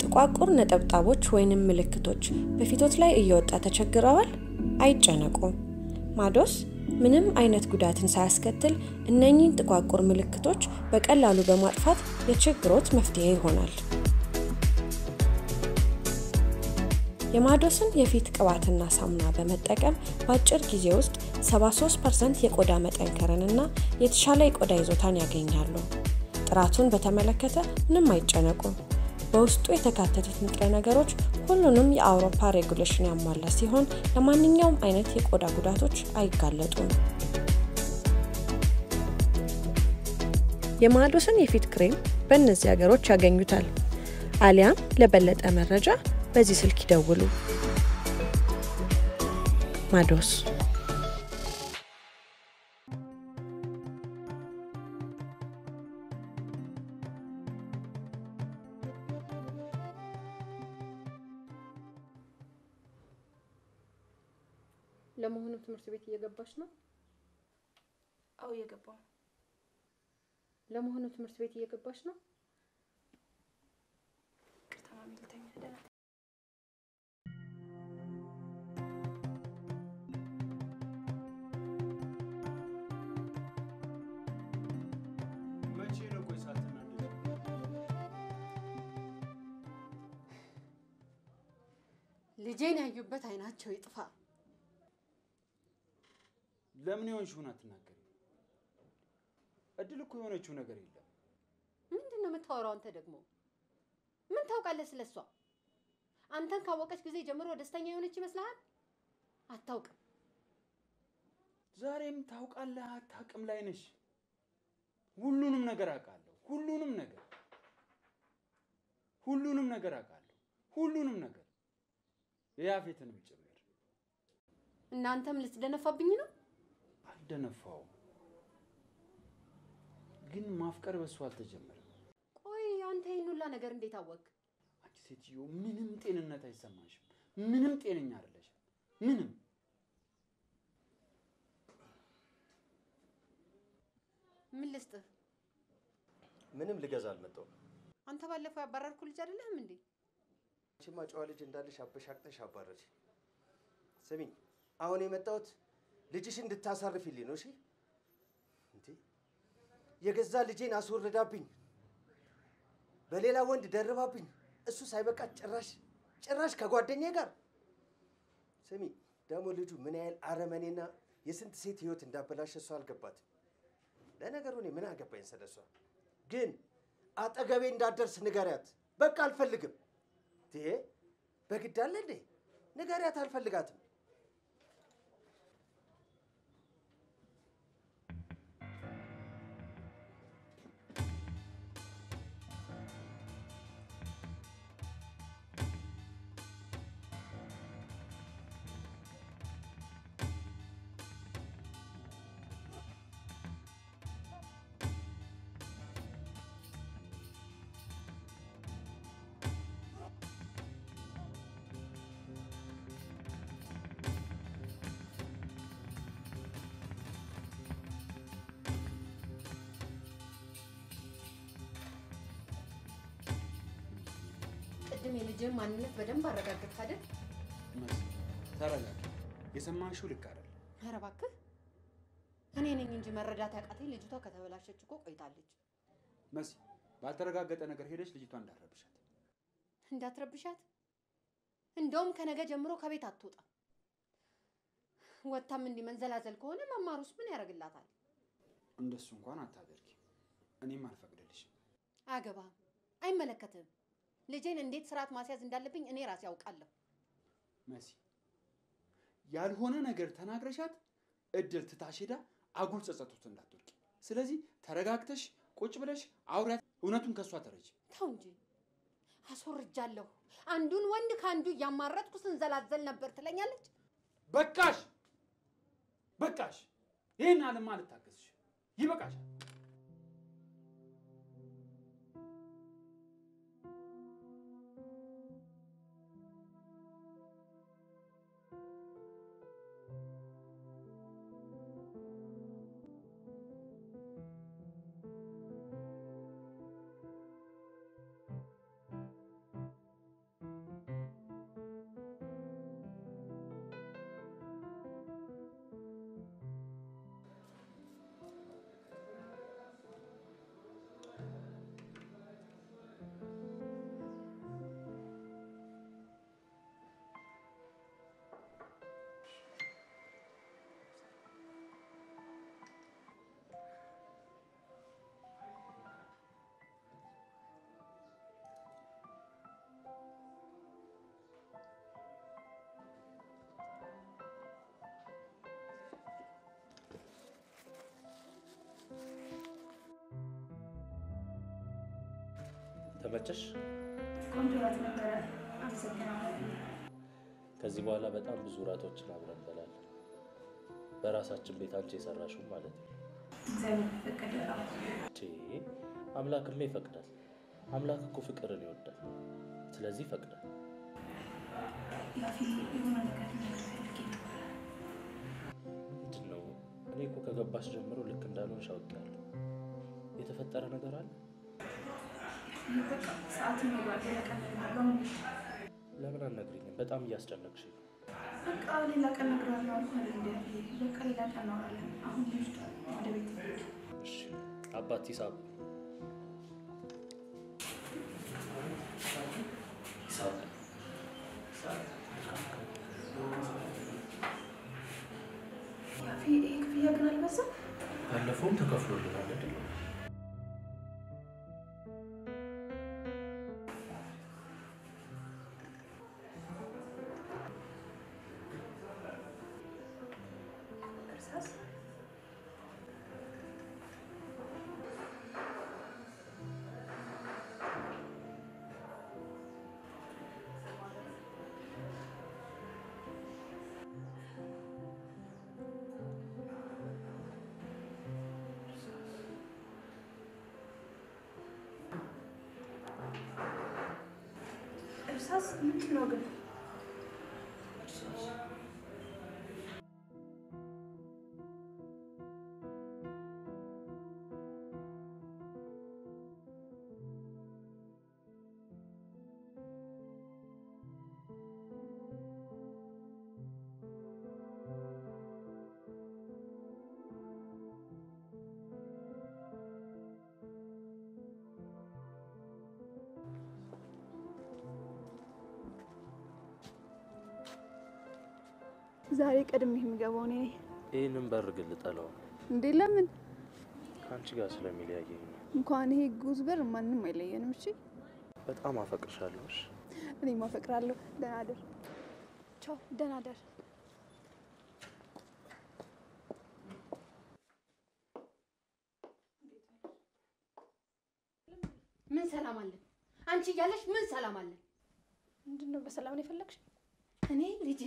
ጥቋቁር ነጠብጣቦች ወይንም ምልክቶች በፊቶት ላይ እየወጣ ተቸግረዋል አይጨነቁ ማዶስ ምንም አይነት ጉዳትን ሳያስከትል እነኚህን ጥቋቁር ምልክቶች በቀላሉ በማጥፋት የችግሮት መፍትሄ ይሆናል። የማዶስን የፊት ቅባትና ሳሙና በመጠቀም በአጭር ጊዜ ውስጥ 73% የቆዳ መጠንከርንና የተሻለ የቆዳ ይዞታን ያገኛሉ። ጥራቱን በተመለከተ ምንም አይጨነቁ። በውስጡ የተካተቱት ንጥረ ነገሮች ሁሉንም የአውሮፓ ሬጉሌሽን ያሟላ ሲሆን ለማንኛውም አይነት የቆዳ ጉዳቶች አይጋለጡም። የማዶስን የፊት ክሬም በእነዚህ ሀገሮች ያገኙታል። አሊያም ለበለጠ መረጃ በዚህ ስልክ ይደውሉ። ማዶስ ለመሆኑ ትምህርት ቤት እየገባሽ ነው? አው እየገባው። ለመሆኑ ትምህርት ቤት እየገባሽ ነው? ከተማም ልተኛ ደህና። መቼ ነው ቆይ ሳትናደድ? ልጄን ያዩበት አይናቸው ይጥፋ። ለምን የሆንሽውን አትናገሪ? እድል እኮ የሆነችው ነገር የለም። ምንድነው የምታወራው አንተ ደግሞ? ምን ታውቃለህ ስለሷ? አንተን ካወቀች ጊዜ ጀምሮ ደስተኛ የሆነች ይመስልሃል? አታውቅም። ዛሬም ታውቃለህ አታውቅም ላይ ነሽ። ሁሉንም ነገር አውቃለሁ። ሁሉንም ነገር አውቃለሁ። ሁሉንም ነገር የያፌትንም ጭምር። እናንተም ልትደነፋብኝ ነው? አልደነፋው። ግን ማፍቀር በሱ አልተጀመረም። ቆይ አንተ ይሄን ሁላ ነገር እንዴት አወቅ? አንቺ ሴትዮ ምንም ጤንነት አይሰማሽም። ምንም ጤነኛ አይደለሽም። ምንም ምን ልስጥህ? ምንም ልገዛ አልመጣሁም። አንተ ባለፈው ያባረርኩ ልጅ አይደለህም እንዴ? አንቺማ ጨዋ ልጅ እንዳለሽ አበሻቅተሽ አባረርሽ። ስሚኝ፣ አሁን የመጣሁት ልጅሽ እንድታሳርፊልኝ ነው። እሺ እንዴ የገዛ ልጄን አስወርዳብኝ በሌላ ወንድ ደርባብኝ፣ እሱ ሳይበቃ ጭራሽ ከጓደኛዬ ጋር። ስሚ ደግሞ ልጁ ምን ያህል አረመኔና የስንት ሴት ህይወት እንዳበላሸ እሷ አልገባትም። ለነገሩ እኔ ምን አገባኝ ስለሷ። ግን አጠገቤ እንዳትደርስ ንገሪያት። በቃ አልፈልግም። ይሄ በግድ አለ እንዴ? ንገሪያት፣ አልፈልጋትም። ቅድም የልጅህን ማንነት በደንብ አረጋግጥክ አይደል? ተረጋጊ። የሰማሽው ልክ አይደል? ኧረ እባክህ እኔ ነኝ እንጂ መረዳት ያቃተኝ። ልጅቷ ከተበላሸች እኮ ቆይታለች። መሲ ባልተረጋገጠ ነገር ሄደሽ ልጅቷን እንዳትረብሻት። እንደውም ከነገ ጀምሮ ከቤት አትወጣ። ወጣም እንዲመንዘላዘል ከሆነ መማሩስ ምን ያደርግላታል? እንደሱ እንኳን አታደርጊ። እኔም አልፈቅድልሽም። አገባም፣ አይመለከትም። ልጄን እንዴት ስርዓት ማስያዝ እንዳለብኝ እኔ ራሴ ያውቃለሁ። መሲ ያልሆነ ነገር ተናግረሻት እድል ትታሽዳ አጉል ጸጸቱት እንዳትወርቂ። ስለዚህ ተረጋግተሽ ቁጭ ብለሽ አውሪያት። እውነቱን ከሷ ተረጂ። ተው እንጂ አስወርጃለሁ። አንዱን ወንድ ካንዱ ያማረጥኩ ስንዘላዘል ነበር ትለኛለች። በቃሽ። ይሄን አለማ ልታገዝሽ። ይበቃሻል። ተመቸሽ? ቆንጆ ራት ነበረ። አመሰግናለሁ። ከዚህ በኋላ በጣም ብዙ ራቶችን አብረን እንበላለን። በራሳችን ቤት አንቺ የሰራሽው ማለት ነው። እግዚአብሔር ፈቀደ። አምላክም ይፈቅዳል። አምላክ እኮ ፍቅርን ይወዳል። ስለዚህ ይፈቅዳል። ምንድነው? እኔ እኮ ከገባሽ ጀምሮ ልክ እንዳልሆንሽ አውቄያለሁ። የተፈጠረ ነገር አለ? ሰዓቱን ይባል ለምን አልነግሪኝም? በጣም እያስጨነቅሽኝ ነው። በቃ ሌላ ቀን እነግርሃለሁ አልኩህ አይደል? በቃ ሌላ ቀን እናወራለን። አሁን ልጅ ወደ ቤት። እሺ አባት ሂሳብ ይሄ ክፍያ ግን አልበዛም? ባለፈውም ተከፍሎልናል አይደል? እርሳስ ምንድን ነው ግን? ዛሬ ቀድሜ የሚገባው እኔ ነኝ። ይሄንን በር ግን ልጠላው እንዴ? ለምን? ከአንቺ ጋር ስለሚለያየኝ ነው። እንኳን ይሄ ጉዝ በር ማንንም አይለየንም። እሺ በጣም አፈቅርሻለሁ። እሺ እኔም አፈቅራለሁ። ደህና ደር። ቻው። ደህና ደር። ምን ሰላም አለ? አንቺ እያለሽ ምን ሰላም አለ? ምንድነው በሰላም ነው የፈለግሽ? እኔ ልጄ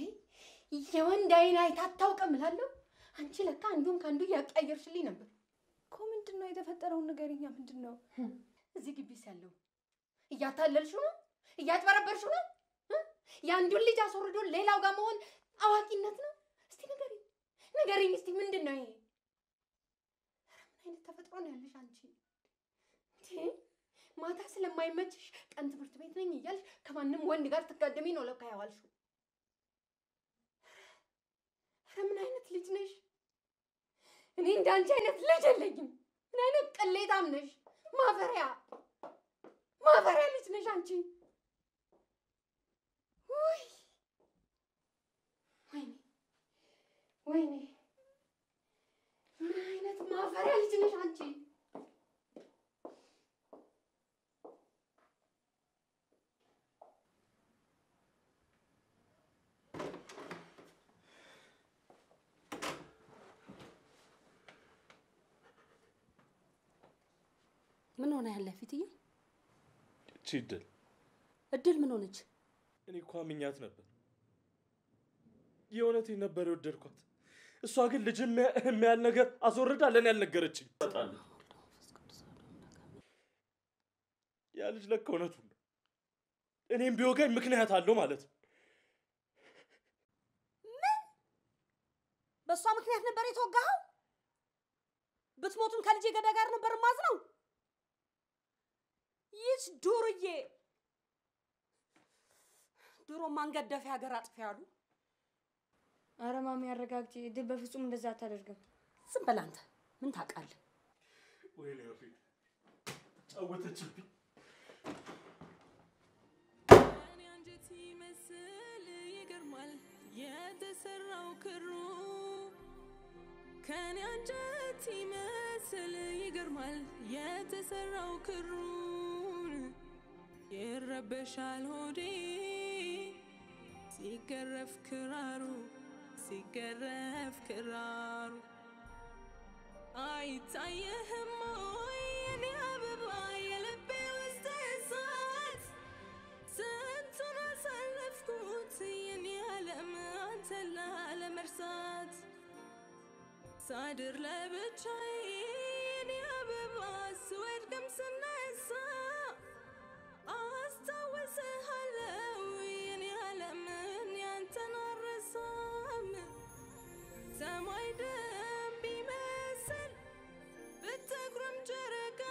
የወንድ አይን አይታ አታውቅም እላለሁ። አንቺ ለካ አንዱን ከአንዱ እያቀያየርሽልኝ ነበር እኮ። ምንድነው የተፈጠረው? ንገሪኛ። ምንድነው? እዚህ ግቢስ ያለው እያታለልሽው ነው? እያጭበረበርሽው ነው? የአንዱን ልጅ አስወርዶ ሌላው ጋር መሆን አዋቂነት ነው? እስቲ ንገሪኝ እስቲ ምንድነው ይሄ? ምን አይነት ተፈጥሮ ነው ያለሽ አንቺ? ማታ ስለማይመችሽ ቀን ትምህርት ቤት ነኝ እያልሽ ከማንም ወንድ ጋር ትጋደሚ ነው ለካ ያዋልሽው። ምን አይነት ልጅ ነሽ? እኔ እንዳንቺ አይነት ልጅ የለኝም። ምን አይነት ቅሌታም ነሽ? ማፈሪያ ልጅ ነሽ አንቺ። ወይኔ ምን አይነት ማፈሪያ ልጅ ነሽ አንቺ? ምን ሆነ ያለ ፊትዬ? እድል ምን ሆነች? እኔ እኮ አምኛት ነበር። የእውነቴን ነበር የወደድኳት። እሷ ግን ልጅ የሚያል ነገር አስወርዳ ለኔ ያልነገረችኝ። ያ ልጅ ለካ እውነቱን ነው። እኔም ቢወጋኝ ምክንያት አለው ማለት ነው። ምን? በእሷ ምክንያት ነበር የተወጋኸው? ብትሞቱም ከልጄ ገዳ ጋር ነበር ማዝነው። ይህች ዱርዬ ድሮ ማንገደፊ ሀገር አጥፊ ያሉ። ኧረ ማሚ አረጋግጪ። እድል በፍጹም እንደዛ አታደርግም። ዝም በል አንተ። ምን ታውቃለህ? ወይኔ አፌ ጫወተችብኝ። እኔ አንጀት ይመስል ይገርማል የተሰራው ክሩ። ከኔ አንጀት ይመስል ይገርማል የተሰራው ክሩ። ይረበሻል ሆዴ ሲገረፍ ክራሩ ሲገረፍ ክራሩ። አይታየህም ወይ የኔ አበባ የልቤ ውስጥ እሳት ሳድር ለብቻዬን ያበባ ስወድቅም ስነሳ አስታውስሃለሁ የኔ ዓለምን ያንተን አልረሳም ሰማይ ደም ቢመስል ብትኩርም ጨረቃ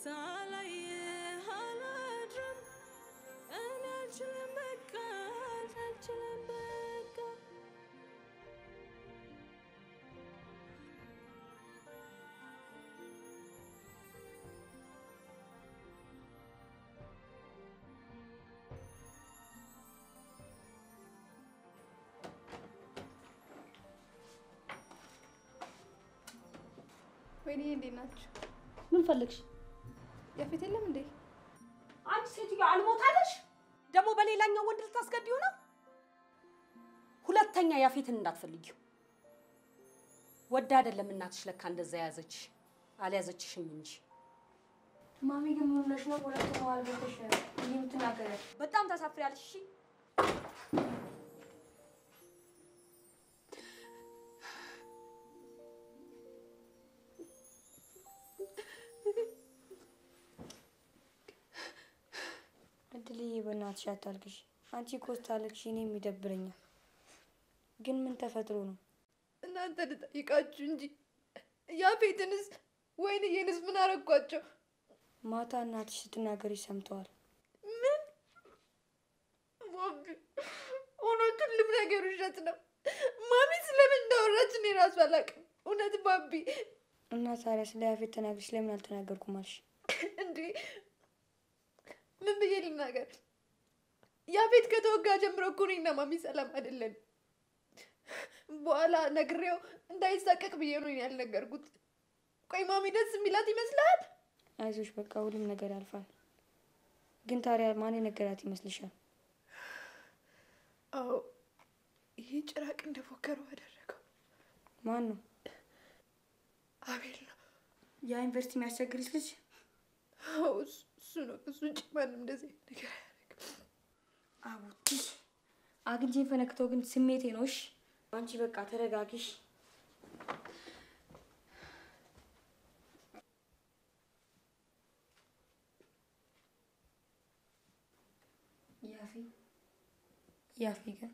ሳላይህ አላድርም እኔ አልችልም በቃ አልችልም በቃ ወይኔ እንዴት ናችሁ? ምን ፈልግሽ? ያፌት የለም እንዴ? አንቺ ሴትዮ አልሞታለሽ? ደግሞ በሌላኛው ወንድ ልታስገቢው ነው? ሁለተኛ ያፌትን እንዳትፈልጊው። ወዳ አይደለም እናትሽ ለካ እንደዛ ያዘች አልያዘችሽም እንጂ። ማሚ ግን ምን ሆነሽ ነው? ሁለቱ ነው አልበተሽ ይሄን ትናገራለሽ። በጣም ታሳፍሪያለሽ። እሺ እድልዬ በእናትሽ አታልቅሽ። አንቺ እኮ ስታለቅሽ እኔም ይደብረኛል። ግን ምን ተፈጥሮ ነው? እናንተ ልጠይቃችሁ እንጂ ያፌትንስ ወይንዬንስ ምን አረኳቸው? ማታ እናትሽ ስትናገሪ ሰምተዋል። ምን? ባቢ እውነቱን ሁሉም ነገር ውሸት ነው። ማሚ ስለምን እንዳወራች እኔ እራሱ አላውቅም። እውነት ባቢ። እና ታዲያ ስለ ያፌት ተናግረሽ ለምን አልተናገርኩም አልሽ? እንዴ ምን ብዬ ልናገር? ያፌት ከተወጋ ጀምሮ እኮ እኔና ማሚ ሰላም አይደለን። በኋላ ነግሬው እንዳይሳቀቅ ብዬ ነው ያልነገርኩት። ቆይ ማሚ ደስ የሚላት ይመስላል? አይዞሽ በቃ ሁሉም ነገር ያልፋል። ግን ታዲያ ማን የነገራት ይመስልሻል? አዎ ይሄ ጭራቅ እንደፎከረው አደረገው። ማን ነው? አቤል ነው። ያ ዩኒቨርሲቲ የሚያስቸግርሽ ልጅ? አዎ እሱ ነው። እሱ ውጭ ማንም እንደዚህ ነገር አያደርግም። አቡቲ አግንጄን ፈነክተው ግን ስሜቴ ነው። እሺ አንቺ በቃ ተረጋጊሽ። ያፊ ግን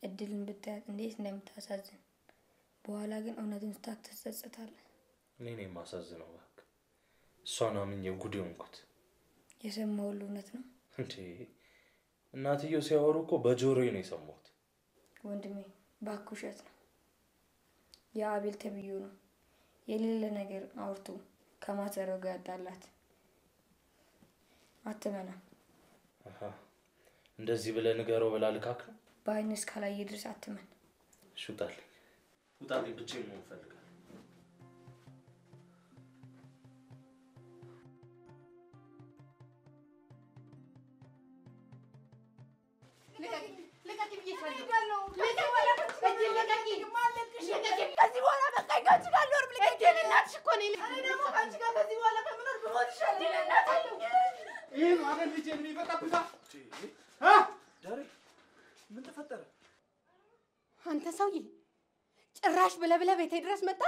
እድልን ብታያት እንዴት እንደምታሳዝን። በኋላ ግን እውነቱን ስታውቅ ትጸጸታለህ። እኔ ነኝ የማሳዝነው እባክህ። እሷን አምኜ ጉድ ሆንኩት። የሰማው ሁሉ እውነት ነው እንዴ? እናትየው ሲያወሩ እኮ በጆሮዬ ነው የሰማሁት። ወንድሜ እባክህ ውሸት ነው። የአቤል ተብዬው ነው የሌለ ነገር አውርቶ ከማሰረው ጋር ያጣላት። አትመና። እንደዚህ ብለህ ንገረው ብላ ልካክ ነው? በአይንስ ካላየ ድረስ አትመን። ውጣልኝ ውጣልኝ፣ ብቻዬን መሆን እፈልጋለሁ። ምን ተፈጠረ? አንተ ሰውዬ ጭራሽ ብለህ ቤቴ ድረስ መጣ?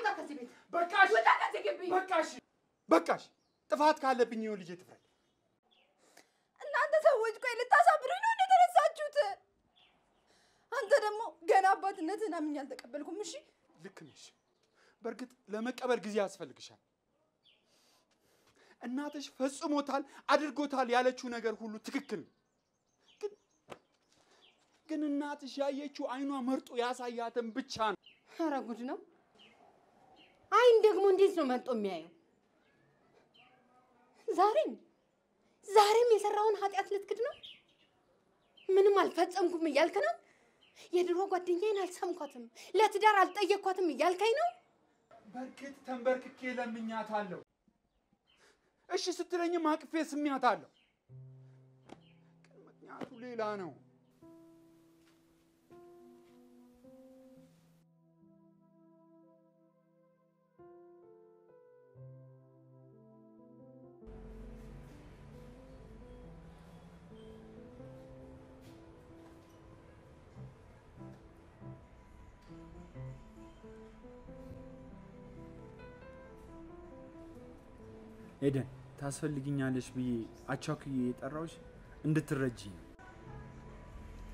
ከዚህ ቤት በቃሽ! ወጣ ከዚህ ግቢ! በቃሽ! በቃሽ! ጥፋት ካለብኝ ይሁን ልጄ ትፍረድ። እናንተ ሰዎች ቆይ ልታሳብሩኝ ነው እንደተነሳችሁት? አንተ ደግሞ ገና አባትነትህን አምኜ አልተቀበልኩም። እሺ ልክ ነሽ። በእርግጥ ለመቀበል ጊዜ ያስፈልግሻል። እናትሽ ፈጽሞታል አድርጎታል ያለችው ነገር ሁሉ ትክክል ነው። ግን እናትሽ ያየችው አይኗ መርጦ ያሳያተን ብቻ ነው። ኧረ ጉድ ነው። አይን ደግሞ እንዴት ነው መርጦ የሚያየው? ዛሬም የሰራውን ኃጢአት ልትክድ ነው? ምንም አልፈጸምኩም እያልክ ነው? የድሮ ጓደኛዬን አልሰምኳትም፣ ለትዳር አልጠየኳትም እያልከኝ ነው? በርግጥ ተንበርክኬ ለምኛታለሁ። እሺ ስትለኝም አቅፌ ስሚያታለሁ። ግን ምክንያቱ ሌላ ነው። ኤደን ታስፈልጊኛለሽ ብዬ አቻኩዬ የጠራሁሽ እንድትረጂኝ።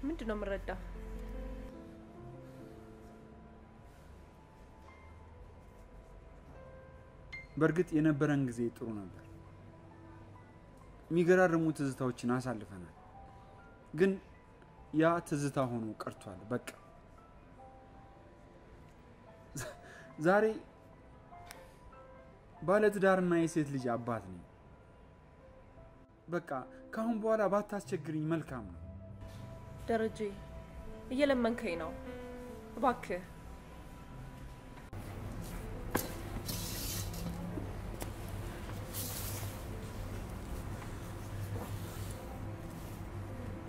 ምንድነው የምረዳ? በእርግጥ የነበረን ጊዜ ጥሩ ነበር። የሚገራርሙ ትዝታዎችን አሳልፈናል። ግን ያ ትዝታ ሆኖ ቀርቷል። በቃ ዛሬ ባለትዳርና የሴት ልጅ አባት ነኝ። በቃ ካሁን በኋላ ባታስቸግሪኝ መልካም ነው። ደረጀ እየለመንከኝ ነው። እባክህ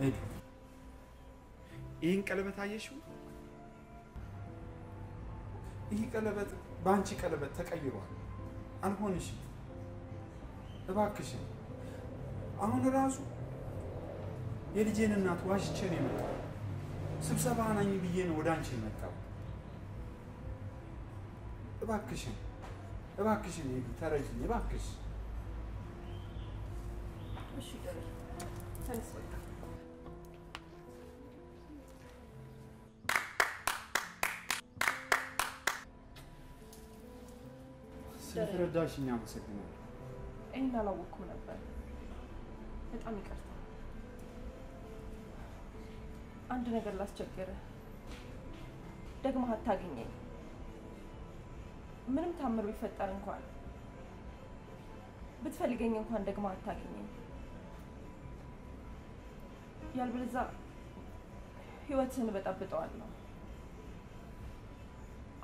ኤድ ይህን ቀለበት አየሽው? ይህ ቀለበት በአንቺ ቀለበት ተቀይሯል። አልሆንሽም። እባክሽን አሁን ራሱ የልጄን እናት ዋሽቼ ነው የመጣው። ስብሰባ ነኝ ብዬ ነው ወደ አንቺ የመጣው። እባክሽን እባክሽን ኤድ ተረጂኝ እባክሽ። እሺ ደረጀ ተነስ በቃ። ስለተረዳሽኝ አመሰግናለሁ። ይሄን አላወቅኩም ነበር። በጣም ይቅርታ። አንድ ነገር ላስቸገረ። ደግመህ አታገኘኝ። ምንም ታምር ቢፈጠር እንኳን ብትፈልገኝ እንኳን ደግመህ አታገኘኝ። ያልበለዚያ ህይወትህን በጠብጠዋለሁ።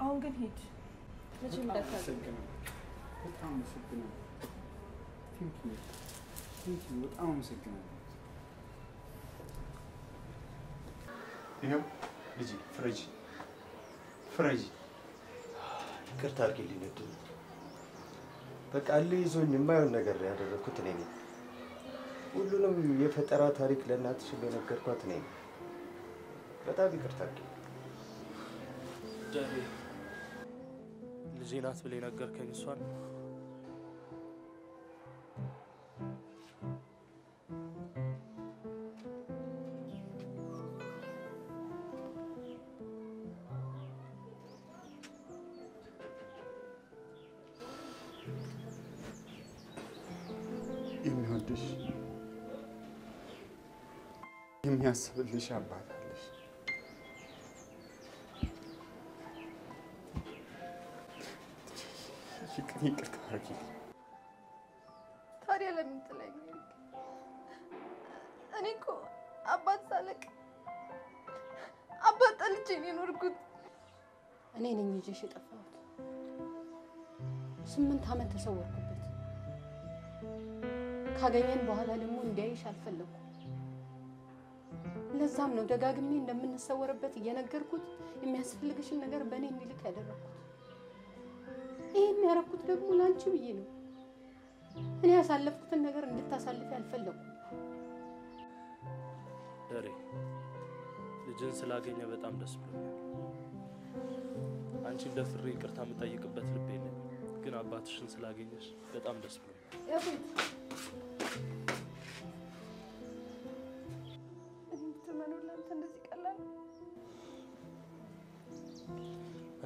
አሁን ግን ሂድ። መቼም እንዳታገኝ። በጣም አመሰግናለሁ። ቴንኪው በጣም አመሰግናለሁ። ይኸው ልጄ ፍረጂ ፍረጂ። ይቅርታ አድርጊልኝ እድሉ። በቃ ይዞኝ የማይሆን ነገር ያደረኩት እኔ ነኝ። ሁሉንም የፈጠራ ታሪክ ለእናትሽ እንደነገርኳት እኔ ነኝ። በጣም ይቅርታ አድርጊልኝ። ደሬ ልጄ ናት ብለህ ነገርከኝ እሷን? የሚወድሽ የሚያስብልሽ አባት አለሽ። ይቅርታ አድርጊልኝ። ታዲያ ለምን ጥለኝ? እኔ እኮ አባት ሳለቅ አባት ጠልቼ ነው የኖርኩት። እኔ ነኝ ይዤሽ የጠፋሁት። 8 ዓመት ተሰወርኩበት። ካገኘን በኋላ ደግሞ እንዲያይሽ አልፈለኩም። ለዛም ነው ደጋግሜ እንደምንሰወርበት እየነገርኩት የሚያስፈልግሽን ነገር በእኔ እንዲልክ ያደረኩት። ይሄን ያደረኩት ደግሞ ላንቺ ብዬ ነው። እኔ ያሳለፍኩትን ነገር እንድታሳልፊ አልፈለኩም። ደሬ ልጅን ስላገኘ በጣም ደስ ብሎኛል። አንቺ ደፍሬ ይቅርታ የምጠይቅበት ልብ የለኝም፣ ግን አባትሽን ስላገኘሽ በጣም ደስ ብሎኛል።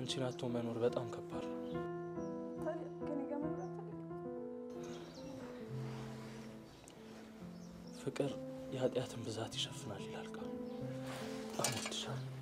አንቺን አጥቶ መኖር በጣም ከባድ ነው። ፍቅር የኃጢአትን ብዛት ይሸፍናል ይላል ቃሉ። በጣም ወድሻለሁ።